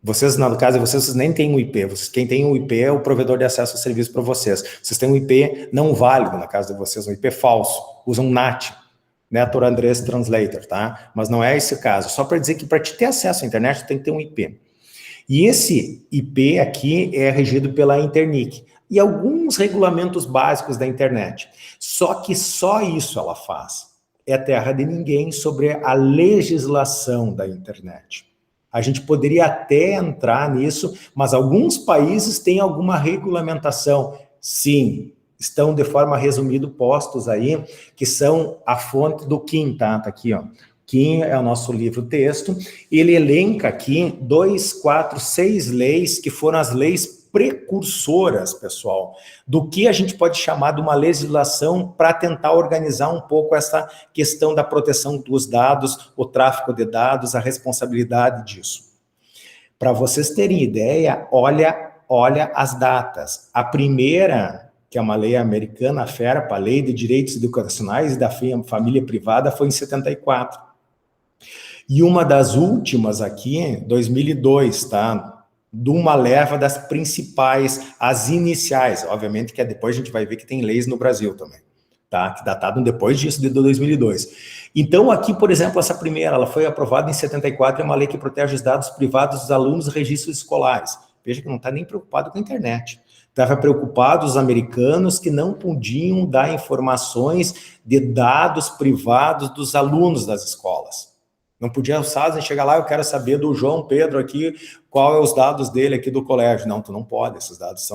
Speaker 1: Vocês, no caso de vocês nem têm um IP. Quem tem um IP é o provedor de acesso ao serviço para vocês. Vocês têm um IP não válido, na casa de vocês, um IP falso. Usam NAT, Network Address Translator, tá? Mas não é esse o caso. Só para dizer que para te ter acesso à internet, tu tem que ter um IP. E esse IP aqui é regido pela Internic. E alguns regulamentos básicos da internet. Só que só isso ela faz. É terra de ninguém sobre a legislação da internet. A gente poderia até entrar nisso, mas alguns países têm alguma regulamentação. Sim, estão de forma resumida postos aí, que são a fonte do Kim, tá? Tá aqui, ó. Kim é o nosso livro-texto. Ele elenca aqui 2, 4, 6 leis que foram as leis precursoras, pessoal, do que a gente pode chamar de uma legislação para tentar organizar um pouco essa questão da proteção dos dados, o tráfico de dados, a responsabilidade disso. Para vocês terem ideia, olha as datas. A primeira, que é uma lei americana, a FERPA, a Lei de Direitos Educacionais e da Família Privada, foi em 74. E uma das últimas aqui, 2002, tá? De uma leva das principais, as iniciais. Obviamente que depois a gente vai ver que tem leis no Brasil também, tá? Que dataram depois disso, de 2002. Então, aqui, por exemplo, essa primeira, ela foi aprovada em 74, é uma lei que protege os dados privados dos alunos e registros escolares. Veja que não está nem preocupado com a internet. Estava preocupado os americanos que não podiam dar informações de dados privados dos alunos das escolas. Não podia o SASE chegar lá, eu quero saber do João Pedro aqui, qual é os dados dele aqui do colégio. Não, tu não pode, esses dados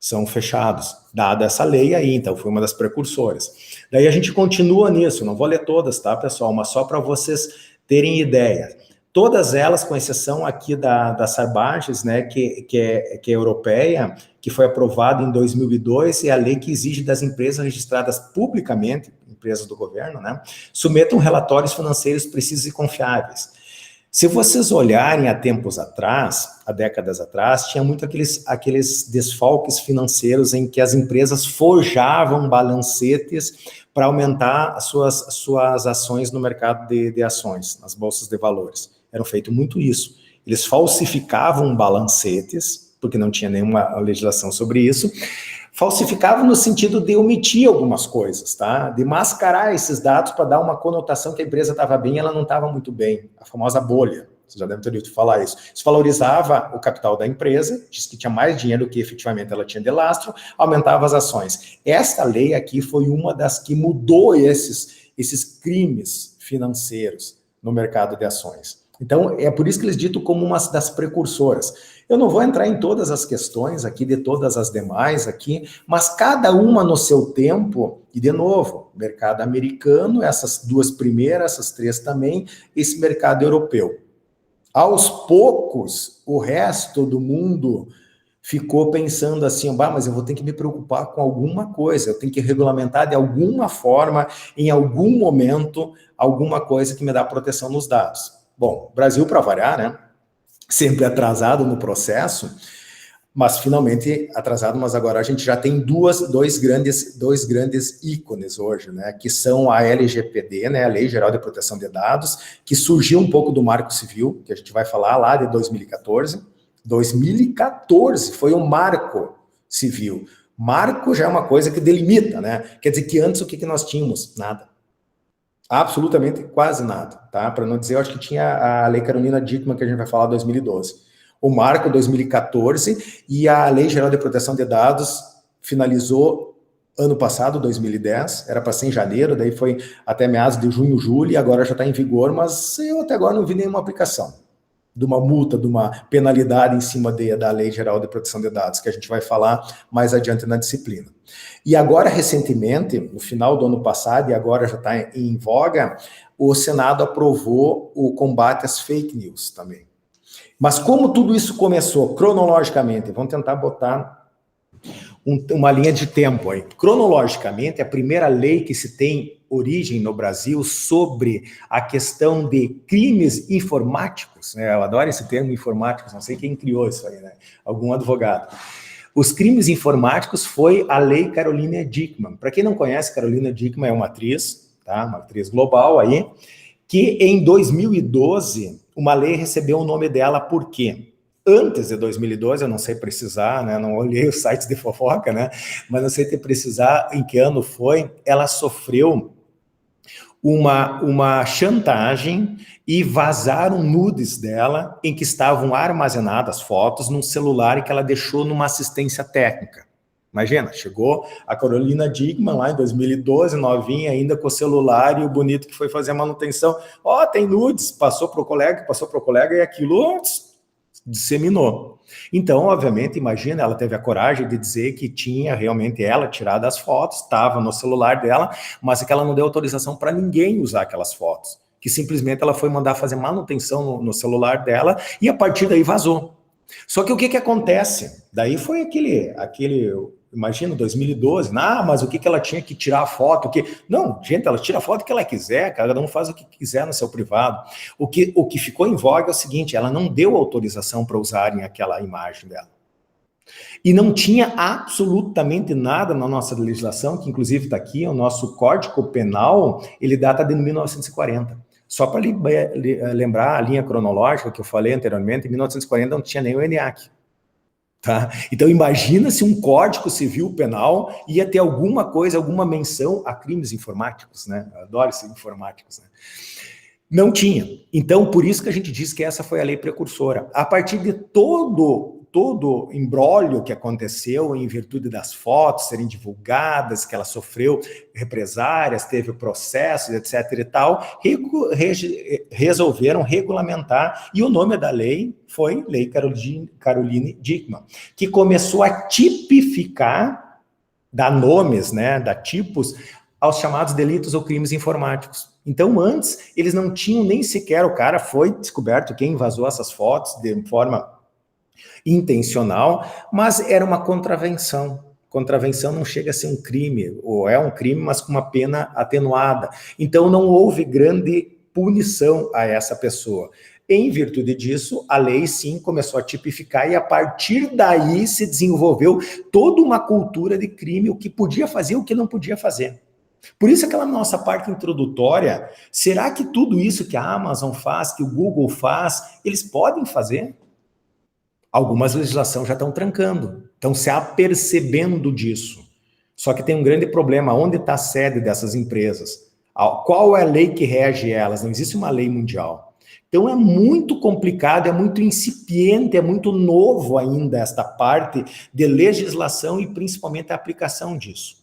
Speaker 1: são fechados, dada essa lei aí, então foi uma das precursoras. Daí a gente continua nisso, não vou ler todas, tá, pessoal, mas só para vocês terem ideia. Todas elas, com exceção aqui da Sarbanes, né, que é europeia, que foi aprovada em 2002, é a lei que exige das empresas registradas publicamente, empresas do governo, né, submetam relatórios financeiros precisos e confiáveis. Se vocês olharem há tempos atrás, há décadas atrás, tinha muito aqueles desfalques financeiros em que as empresas forjavam balancetes para aumentar as suas ações no mercado de ações, nas bolsas de valores. Era feito muito isso. Eles falsificavam balancetes, porque não tinha nenhuma legislação sobre isso, falsificavam no sentido de omitir algumas coisas, tá? De mascarar esses dados para dar uma conotação que a empresa estava bem e ela não estava muito bem. A famosa bolha. Você já deve ter ouvido falar isso. Isso valorizava o capital da empresa, diz que tinha mais dinheiro do que efetivamente ela tinha de lastro, aumentava as ações. Esta lei aqui foi uma das que mudou esses crimes financeiros no mercado de ações. Então, é por isso que eles ditam como uma das precursoras. Eu não vou entrar em todas as questões aqui, de todas as demais aqui, mas cada uma no seu tempo, e de novo, mercado americano, essas duas primeiras, essas três também, esse mercado europeu. Aos poucos, o resto do mundo ficou pensando assim, mas eu vou ter que me preocupar com alguma coisa, eu tenho que regulamentar de alguma forma, em algum momento, alguma coisa que me dá proteção nos dados. Bom, Brasil, para variar, né? Sempre atrasado no processo, mas finalmente atrasado, mas agora a gente já tem dois grandes ícones hoje, né, que são a LGPD, né, a Lei Geral de Proteção de Dados, que surgiu um pouco do Marco Civil, que a gente vai falar lá de 2014. 2014 foi um Marco Civil. Marco já é uma coisa que delimita, né, quer dizer que antes o que nós tínhamos? Nada. Absolutamente quase nada, tá? Para não dizer, eu acho que tinha a Lei Carolina Dickmann, que a gente vai falar em 2012. O Marco 2014 e a Lei Geral de Proteção de Dados finalizou ano passado, 2010, era para ser em janeiro, daí foi até meados de junho, julho, e agora já está em vigor, mas eu até agora não vi nenhuma aplicação de uma multa, de uma penalidade em cima da Lei Geral de Proteção de Dados, que a gente vai falar mais adiante na disciplina. E agora, recentemente, no final do ano passado, e agora já está em voga, o Senado aprovou o combate às fake news também. Mas como tudo isso começou cronologicamente, vamos tentar botar uma linha de tempo aí. Cronologicamente, a primeira lei que se tem origem no Brasil sobre a questão de crimes informáticos, né? Eu adoro esse termo informáticos, não sei quem criou isso aí, né? Algum advogado. Os crimes informáticos foi a Lei Carolina Dickmann. Para quem não conhece, Carolina Dickmann é uma atriz, tá? Uma atriz global aí, que em 2012, uma lei recebeu o nome dela por quê? Antes de 2012, eu não sei precisar, né? Não olhei os sites de fofoca, né? Mas não sei te precisar em que ano foi, ela sofreu uma chantagem e vazaram nudes dela em que estavam armazenadas fotos num celular que ela deixou numa assistência técnica. Imagina, chegou a Carolina Dickmann lá em 2012, novinha ainda com o celular e o bonito que foi fazer a manutenção. Tem nudes, passou para o colega e aquilo disseminou. Então, obviamente, imagina, ela teve a coragem de dizer que tinha realmente ela tirado as fotos, estava no celular dela, mas que ela não deu autorização para ninguém usar aquelas fotos, que simplesmente ela foi mandar fazer manutenção no celular dela e a partir daí vazou. Só que o que acontece? Daí foi aquele imagina, 2012, mas o que ela tinha que tirar a foto? Não, gente, ela tira a foto que ela quiser, cada um faz o que quiser no seu privado. O que ficou em voga é o seguinte, ela não deu autorização para usarem aquela imagem dela. E não tinha absolutamente nada na nossa legislação, que inclusive está aqui, o nosso Código Penal, ele data de 1940. Só para lembrar a linha cronológica que eu falei anteriormente, em 1940 não tinha nem o ENIAC. Tá? Então imagina se um Código Civil Penal ia ter alguma coisa, alguma menção a crimes informáticos, né? Eu adoro esses informáticos, né? Não tinha. Então, por isso que a gente diz que essa foi a lei precursora. A partir de todo imbróglio que aconteceu em virtude das fotos serem divulgadas, que ela sofreu represárias, teve processos, etc. e tal, resolveram regulamentar, e o nome da lei foi Lei Caroline Dickmann, que começou a tipificar, dar nomes, né, dar tipos aos chamados delitos ou crimes informáticos. Então, antes, eles não tinham nem sequer, o cara foi descoberto quem vazou essas fotos de forma intencional, mas era uma contravenção. Contravenção não chega a ser um crime, ou é um crime, mas com uma pena atenuada. Então, não houve grande punição a essa pessoa. Em virtude disso, a lei, sim, começou a tipificar e, a partir daí, se desenvolveu toda uma cultura de crime, o que podia fazer e o que não podia fazer. Por isso aquela nossa parte introdutória, será que tudo isso que a Amazon faz, que o Google faz, eles podem fazer? Algumas legislações já estão trancando, estão se apercebendo disso. Só que tem um grande problema, onde está a sede dessas empresas? Qual é a lei que rege elas? Não existe uma lei mundial. Então é muito complicado, é muito incipiente, é muito novo ainda esta parte de legislação e principalmente a aplicação disso.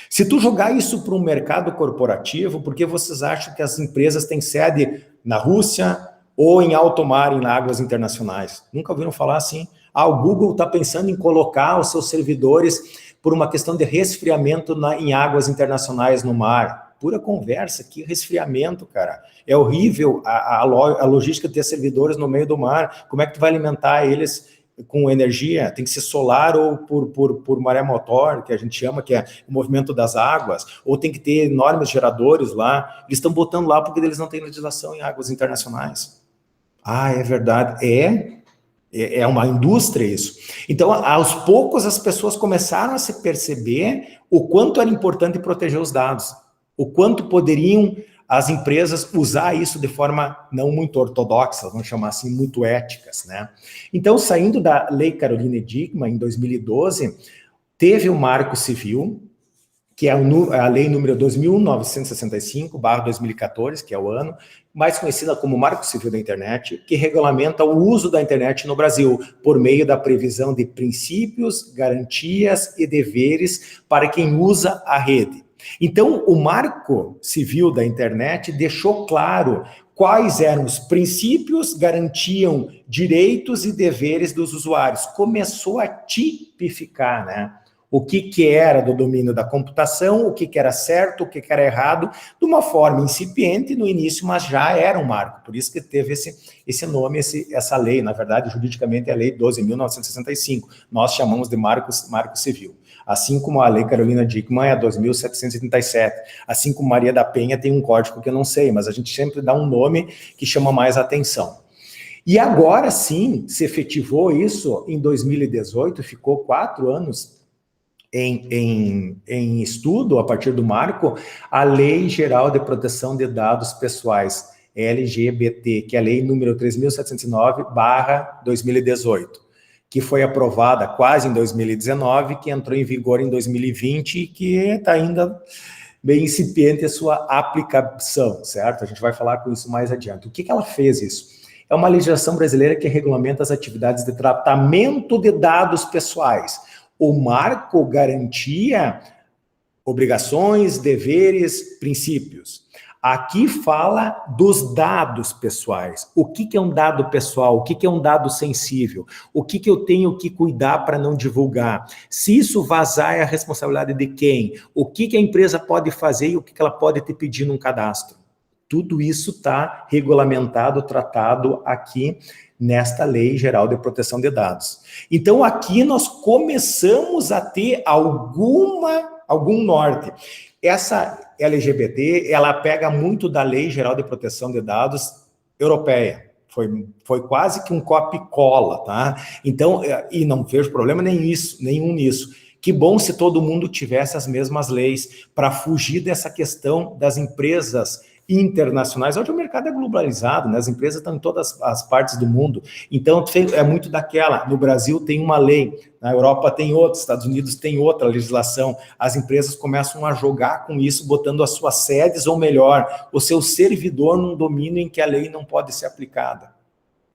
Speaker 1: Se tu jogar isso para um mercado corporativo, por que vocês acham que as empresas têm sede na Rússia ou em alto mar, em águas internacionais? Nunca ouviram falar assim? O Google está pensando em colocar os seus servidores por uma questão de resfriamento em águas internacionais no mar. Pura conversa, que resfriamento, cara. É horrível a logística de ter servidores no meio do mar. Como é que tu vai alimentar eles com energia? Tem que ser solar ou por maré motor, que a gente chama, que é o movimento das águas, ou tem que ter enormes geradores lá. Eles estão botando lá porque eles não têm legislação em águas internacionais. É verdade. É uma indústria isso. Então, aos poucos, as pessoas começaram a se perceber o quanto era importante proteger os dados, o quanto poderiam as empresas usar isso de forma não muito ortodoxa, vamos chamar assim, muito éticas, né? Então, saindo da Lei Caroline Dickmann, em 2012, teve o Marco Civil, que é a lei número 2965/2014, que é o ano, mais conhecida como Marco Civil da Internet, que regulamenta o uso da internet no Brasil, por meio da previsão de princípios, garantias e deveres para quem usa a rede. Então, o Marco Civil da Internet deixou claro quais eram os princípios, garantiam direitos e deveres dos usuários. Começou a tipificar, né? O que era do domínio da computação, o que era certo, o que era errado, de uma forma incipiente no início, mas já era um marco. Por isso que teve esse nome, essa lei. Na verdade, juridicamente é a Lei 12.965. Nós chamamos de Marco Civil. Assim como a Lei Carolina Dickmann é a 2.737. Assim como Maria da Penha tem um código que eu não sei, mas a gente sempre dá um nome que chama mais atenção. E agora sim, se efetivou isso em 2018, ficou 4 anos em estudo, a partir do marco, a Lei Geral de Proteção de Dados Pessoais, LGBT, que é a Lei número 3.709/2018, que foi aprovada quase em 2019, que entrou em vigor em 2020 e que está ainda bem incipiente a sua aplicação, certo? A gente vai falar com isso mais adiante. O que ela fez isso? É uma legislação brasileira que regulamenta as atividades de tratamento de dados pessoais. O marco garantia obrigações, deveres, princípios. Aqui fala dos dados pessoais. O que é um dado pessoal? O que é um dado sensível? O que eu tenho que cuidar para não divulgar? Se isso vazar, é a responsabilidade de quem? O que a empresa pode fazer e o que ela pode te pedir num cadastro? Tudo isso está regulamentado, tratado aqui nesta Lei Geral de Proteção de Dados. Então, aqui nós começamos a ter algum norte. Essa LGBT, ela pega muito da Lei Geral de Proteção de Dados europeia. Foi quase que um copia-cola, tá? Então, e não vejo problema nenhum nisso. Que bom se todo mundo tivesse as mesmas leis para fugir dessa questão das empresas internacionais. Hoje o mercado é globalizado, né? As empresas estão em todas as partes do mundo. Então, é muito daquela. No Brasil tem uma lei, na Europa tem outra, Estados Unidos tem outra legislação. As empresas começam a jogar com isso, botando as suas sedes, ou melhor, o seu servidor num domínio em que a lei não pode ser aplicada.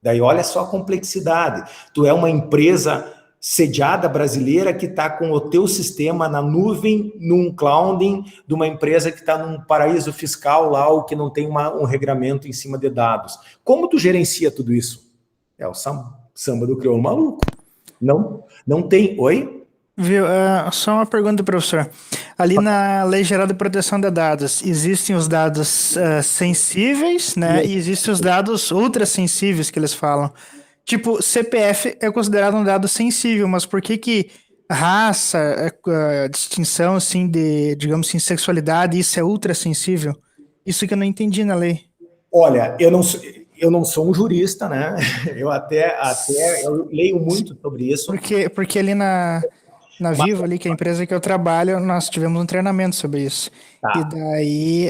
Speaker 1: Daí olha só a complexidade. Tu é uma empresa sediada brasileira que está com o teu sistema na nuvem, num clouding de uma empresa que está num paraíso fiscal lá, ou que não tem um regramento em cima de dados. Como tu gerencia tudo isso? É o samba do crioulo maluco. Não tem... Oi?
Speaker 2: Viu? Só uma pergunta, professor. Ali na Lei Geral de Proteção de Dados, existem os dados sensíveis, né? E existem os dados ultrassensíveis que eles falam. Tipo, CPF é considerado um dado sensível, mas por que raça, distinção, assim, de, digamos assim, sexualidade, isso é ultrassensível? Isso que eu não entendi na lei.
Speaker 1: Olha, eu não sou um jurista, né? Eu leio muito sobre isso.
Speaker 2: Porque ali na Vivo, ali, que é a empresa que eu trabalho, nós tivemos um treinamento sobre isso.
Speaker 1: Tá.
Speaker 2: E daí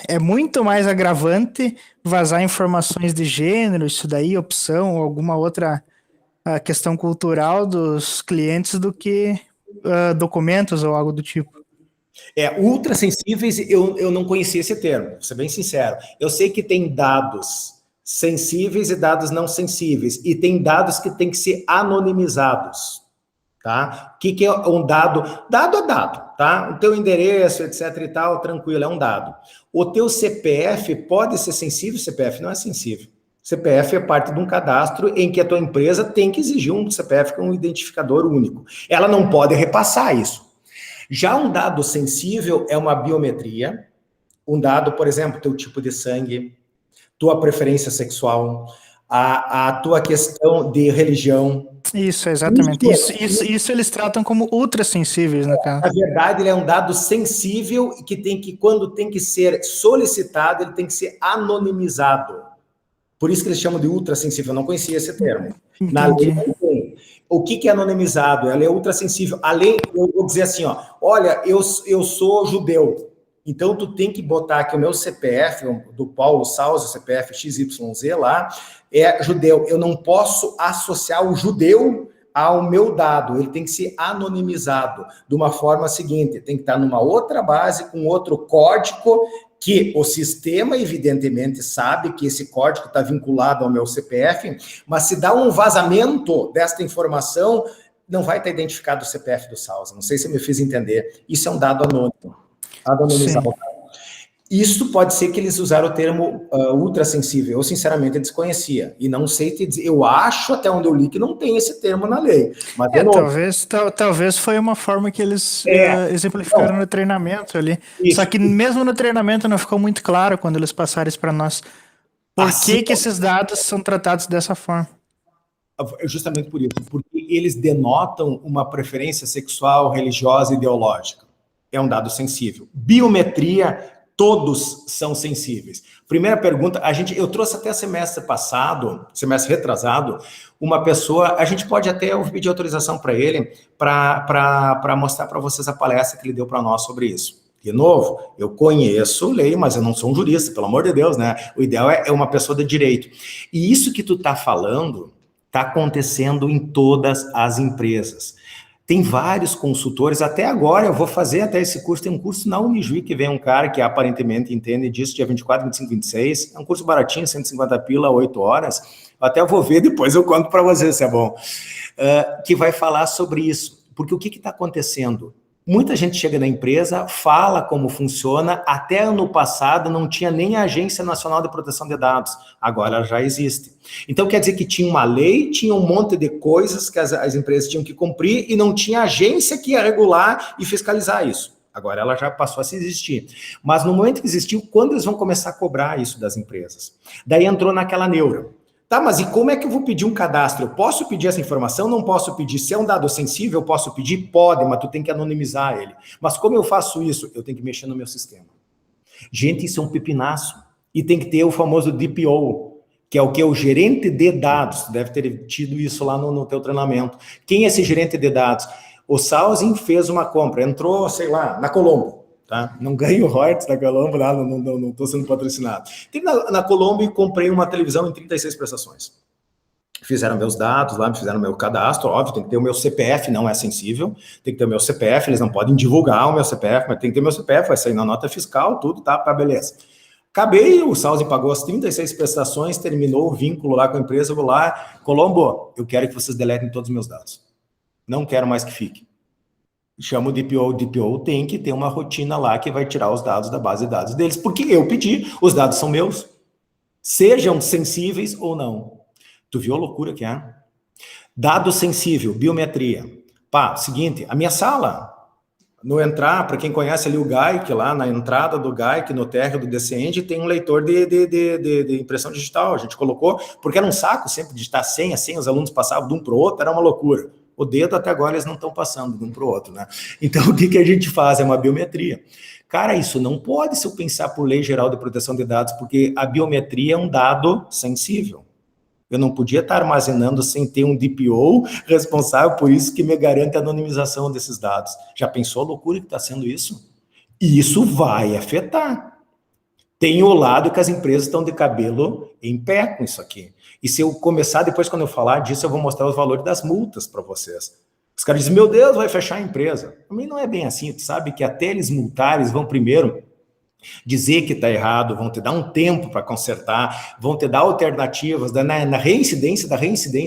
Speaker 2: é muito mais agravante vazar informações de gênero, isso daí, opção, ou alguma outra questão cultural dos clientes do que documentos ou algo do tipo.
Speaker 1: Ultrassensíveis, eu não conhecia esse termo, vou ser bem sincero. Eu sei que tem dados sensíveis e dados não sensíveis, e tem dados que têm que ser anonimizados. Tá? O que é um dado? Dado é dado, tá? O teu endereço, etc e tal, tranquilo, é um dado. O teu CPF pode ser sensível? CPF não é sensível. CPF é parte de um cadastro em que a tua empresa tem que exigir um CPF com um identificador único. Ela não pode repassar isso. Já um dado sensível é uma biometria, um dado, por exemplo, teu tipo de sangue, tua preferência sexual, a tua questão de religião.
Speaker 2: Isso, exatamente. Isso eles tratam como ultrassensíveis, no caso.
Speaker 1: Na verdade, ele é um dado sensível que quando tem que ser solicitado, ele tem que ser anonimizado. Por isso que eles chamam de ultrassensível. Eu não conhecia esse termo.
Speaker 2: Entendi.
Speaker 1: Na lei, o que é anonimizado? Ela é ultrassensível. A lei, eu vou dizer assim, olha, eu sou judeu. Então, tu tem que botar aqui o meu CPF, do Paulo Salles, o CPF XYZ lá, é judeu. Eu não posso associar o judeu ao meu dado. Ele tem que ser anonimizado de uma forma seguinte. Tem que estar numa outra base, com outro código, que o sistema, evidentemente, sabe que esse código está vinculado ao meu CPF, mas se dá um vazamento desta informação, não vai estar identificado o CPF do Salles. Não sei se eu me fiz entender. Isso é um dado anônimo. Anonimizado. Isso pode ser que eles usaram o termo ultrassensível. Eu, sinceramente, desconhecia. E não sei te dizer. Eu acho, até onde eu li, que não tem esse termo na lei. Mas,
Speaker 2: talvez foi uma forma que eles exemplificaram no treinamento ali. Isso. Só que mesmo no treinamento não ficou muito claro quando eles passaram isso para nós. Por que esses dados são tratados dessa forma?
Speaker 1: Justamente por isso. Porque eles denotam uma preferência sexual, religiosa e ideológica. É um dado sensível. Biometria, todos são sensíveis. Primeira pergunta, eu trouxe até semestre retrasado, uma pessoa, a gente pode até pedir autorização para ele, para mostrar para vocês a palestra que ele deu para nós sobre isso. De novo, eu conheço, leio, mas eu não sou um jurista, pelo amor de Deus, né? O ideal é uma pessoa de direito. E isso que tu está falando, está acontecendo em todas as empresas. Tem vários consultores, até agora eu vou fazer até esse curso, tem um curso na Unijuí que vem um cara que aparentemente entende disso, dia 24, 25, 26, é um curso baratinho, 150 pila, 8 horas, até eu vou ver, depois eu conto para vocês se é bom, que vai falar sobre isso, porque o que está acontecendo? Muita gente chega na empresa, fala como funciona, até ano passado não tinha nem a Agência Nacional de Proteção de Dados, agora ela já existe. Então quer dizer que tinha uma lei, tinha um monte de coisas que as empresas tinham que cumprir e não tinha agência que ia regular e fiscalizar isso. Agora ela já passou a se existir. Mas no momento que existiu, quando eles vão começar a cobrar isso das empresas? Daí entrou naquela neura. Tá, mas e como é que eu vou pedir um cadastro? Eu posso pedir essa informação? Não posso pedir. Se é um dado sensível, eu posso pedir? Pode, mas tu tem que anonimizar ele. Mas como eu faço isso? Eu tenho que mexer no meu sistema. Gente, isso é um pepinaço. E tem que ter o famoso DPO, que é o que? O gerente de dados. Tu deve ter tido isso lá no teu treinamento. Quem é esse gerente de dados? O Salzin fez uma compra, entrou, sei lá, na Colombo. Tá? Não ganho royalties da Colombo, não estou sendo patrocinado. Na Colombo e comprei uma televisão em 36 prestações. Fizeram meus dados lá, fizeram meu cadastro, óbvio, tem que ter o meu CPF, não é sensível, tem que ter o meu CPF, eles não podem divulgar o meu CPF, mas tem que ter o meu CPF, vai sair na nota fiscal, tudo, tá, beleza. Acabei, o Salzin pagou as 36 prestações, terminou o vínculo lá com a empresa, eu vou lá, Colombo, eu quero que vocês deletem todos os meus dados. Não quero mais que fique. Chama o DPO tem que ter uma rotina lá que vai tirar os dados da base de dados deles, porque eu pedi, os dados são meus, sejam sensíveis ou não. Tu viu a loucura que é? Dado sensível, biometria. Pá, seguinte, a minha sala, no entrar, para quem conhece ali o GAIC, lá na entrada do GAIC, no térreo do DCEND, tem um leitor de impressão digital, a gente colocou, porque era um saco sempre digitar senha, os alunos passavam de um para o outro, era uma loucura. O dedo até agora eles não estão passando de um para o outro, né? Então o que a gente faz? É uma biometria. Cara, isso não pode se eu pensar por Lei Geral de Proteção de Dados, porque a biometria é um dado sensível. Eu não podia estar armazenando sem ter um DPO responsável por isso que me garante a anonimização desses dados. Já pensou a loucura que está sendo isso? E isso vai afetar. Tem o lado que as empresas estão de cabelo em pé com isso aqui. E se eu começar, depois quando eu falar disso, eu vou mostrar os valores das multas para vocês. Os caras dizem, meu Deus, vai fechar a empresa. Também não é bem assim, tu sabe que até eles multarem, eles vão primeiro dizer que está errado, vão te dar um tempo para consertar, vão te dar alternativas, na reincidência,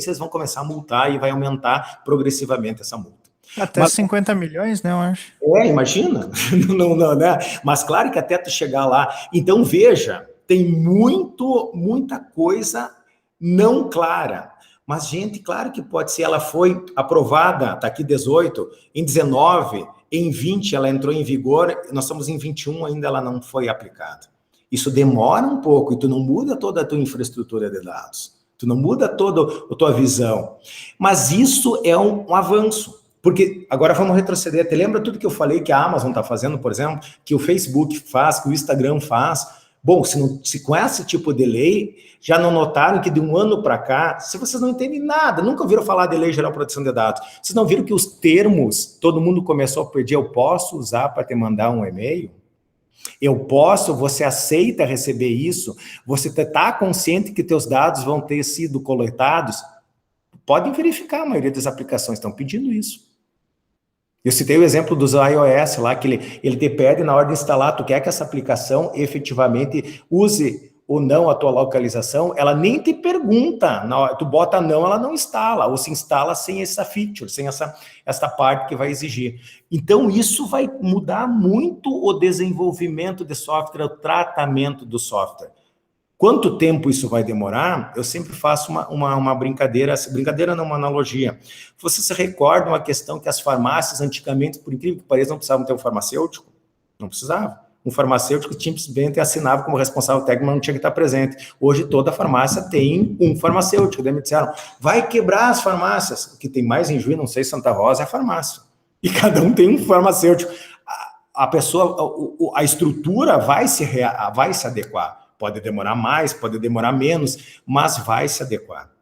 Speaker 1: eles vão começar a multar e vai aumentar progressivamente essa multa.
Speaker 2: Até 50 milhões, né, eu acho.
Speaker 1: Imagina. não, né? Mas claro que até tu chegar lá. Então, veja, tem muita coisa não clara. Mas, gente, claro que pode ser. Ela foi aprovada, está aqui 18, em 19, em 20 ela entrou em vigor, nós estamos em 21, ainda ela não foi aplicada. Isso demora um pouco e tu não muda toda a tua infraestrutura de dados. Tu não muda toda a tua visão. Mas isso é um avanço. Porque, agora vamos retroceder, te lembra tudo que eu falei que a Amazon está fazendo, por exemplo, que o Facebook faz, que o Instagram faz? Bom, se com esse tipo de lei, já não notaram que de um ano para cá, se vocês não entendem nada, nunca ouviram falar de Lei Geral de Proteção de Dados, vocês não viram que os termos, todo mundo começou a pedir, eu posso usar para te mandar um e-mail? Eu posso, você aceita receber isso? Você está consciente que teus dados vão ter sido coletados? Podem verificar, a maioria das aplicações estão pedindo isso. Eu citei o exemplo dos iOS lá, que ele te pede na hora de instalar, tu quer que essa aplicação efetivamente use ou não a tua localização, ela nem te pergunta, tu bota não, ela não instala, ou se instala sem essa feature, sem essa parte que vai exigir. Então, isso vai mudar muito o desenvolvimento de software, o tratamento do software. Quanto tempo isso vai demorar? Eu sempre faço uma brincadeira não, uma analogia. Você se recorda uma questão que as farmácias antigamente, por incrível que pareça, não precisavam ter um farmacêutico? Não precisava. Um farmacêutico simplesmente assinava como responsável técnico, mas não tinha que estar presente. Hoje toda farmácia tem um farmacêutico. Daí me disseram, vai quebrar as farmácias. O que tem mais em Juiz, não sei, Santa Rosa, é a farmácia. E cada um tem um farmacêutico. A pessoa, a estrutura vai se adequar. Pode demorar mais, pode demorar menos, mas vai se adequar.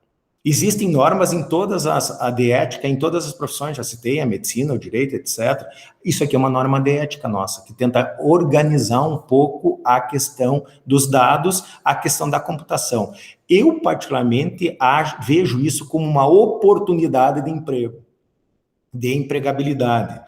Speaker 1: Existem normas em todas a de ética, em todas as profissões, já citei, a medicina, o direito, etc. Isso aqui é uma norma de ética nossa, que tenta organizar um pouco a questão dos dados, a questão da computação. Eu, particularmente, vejo isso como uma oportunidade de emprego, de empregabilidade.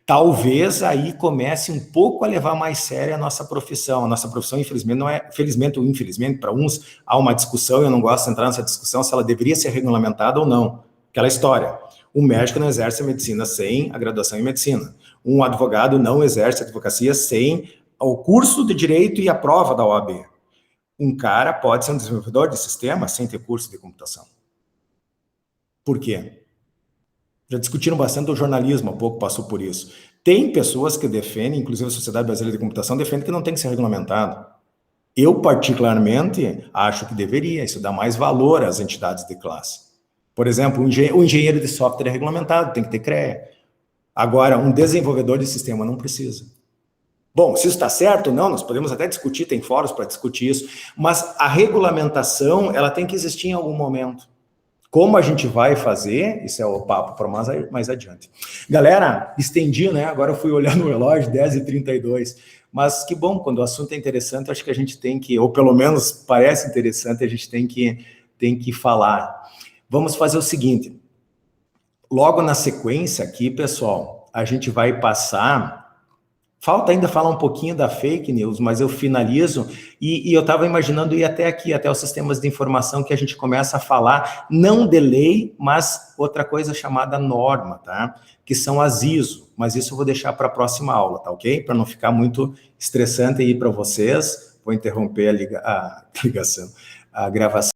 Speaker 1: Talvez aí comece um pouco a levar mais sério a nossa profissão. A nossa profissão, infelizmente, não é... Felizmente ou infelizmente, para uns, há uma discussão, eu não gosto de entrar nessa discussão, se ela deveria ser regulamentada ou não. Aquela história. O médico não exerce a medicina sem a graduação em medicina. Um advogado não exerce advocacia sem o curso de direito e a prova da OAB. Um cara pode ser um desenvolvedor de sistema sem ter curso de computação. Por quê? Já discutiram bastante o jornalismo, há pouco passou por isso. Tem pessoas que defendem, inclusive a Sociedade Brasileira de Computação, defende que não tem que ser regulamentado. Eu, particularmente, acho que deveria. Isso dá mais valor às entidades de classe. Por exemplo, o engenheiro de software é regulamentado, tem que ter CREA. Agora, um desenvolvedor de sistema não precisa. Bom, se isso está certo ou não, nós podemos até discutir, tem fóruns para discutir isso, mas a regulamentação, ela tem que existir em algum momento. Como a gente vai fazer, isso é o papo para mais adiante. Galera, estendi, né? Agora eu fui olhar no relógio, 10h32. Mas que bom, quando o assunto é interessante, acho que a gente tem que, ou pelo menos parece interessante, a gente tem que falar. Vamos fazer o seguinte. Logo na sequência aqui, pessoal, a gente vai passar... Falta ainda falar um pouquinho da fake news, mas eu finalizo, e eu estava imaginando ir até aqui, até os sistemas de informação, que a gente começa a falar, não de lei, mas outra coisa chamada norma, tá? Que são as ISO, mas isso eu vou deixar para a próxima aula, tá ok? Para não ficar muito estressante aí para vocês, vou interromper a ligação, a gravação.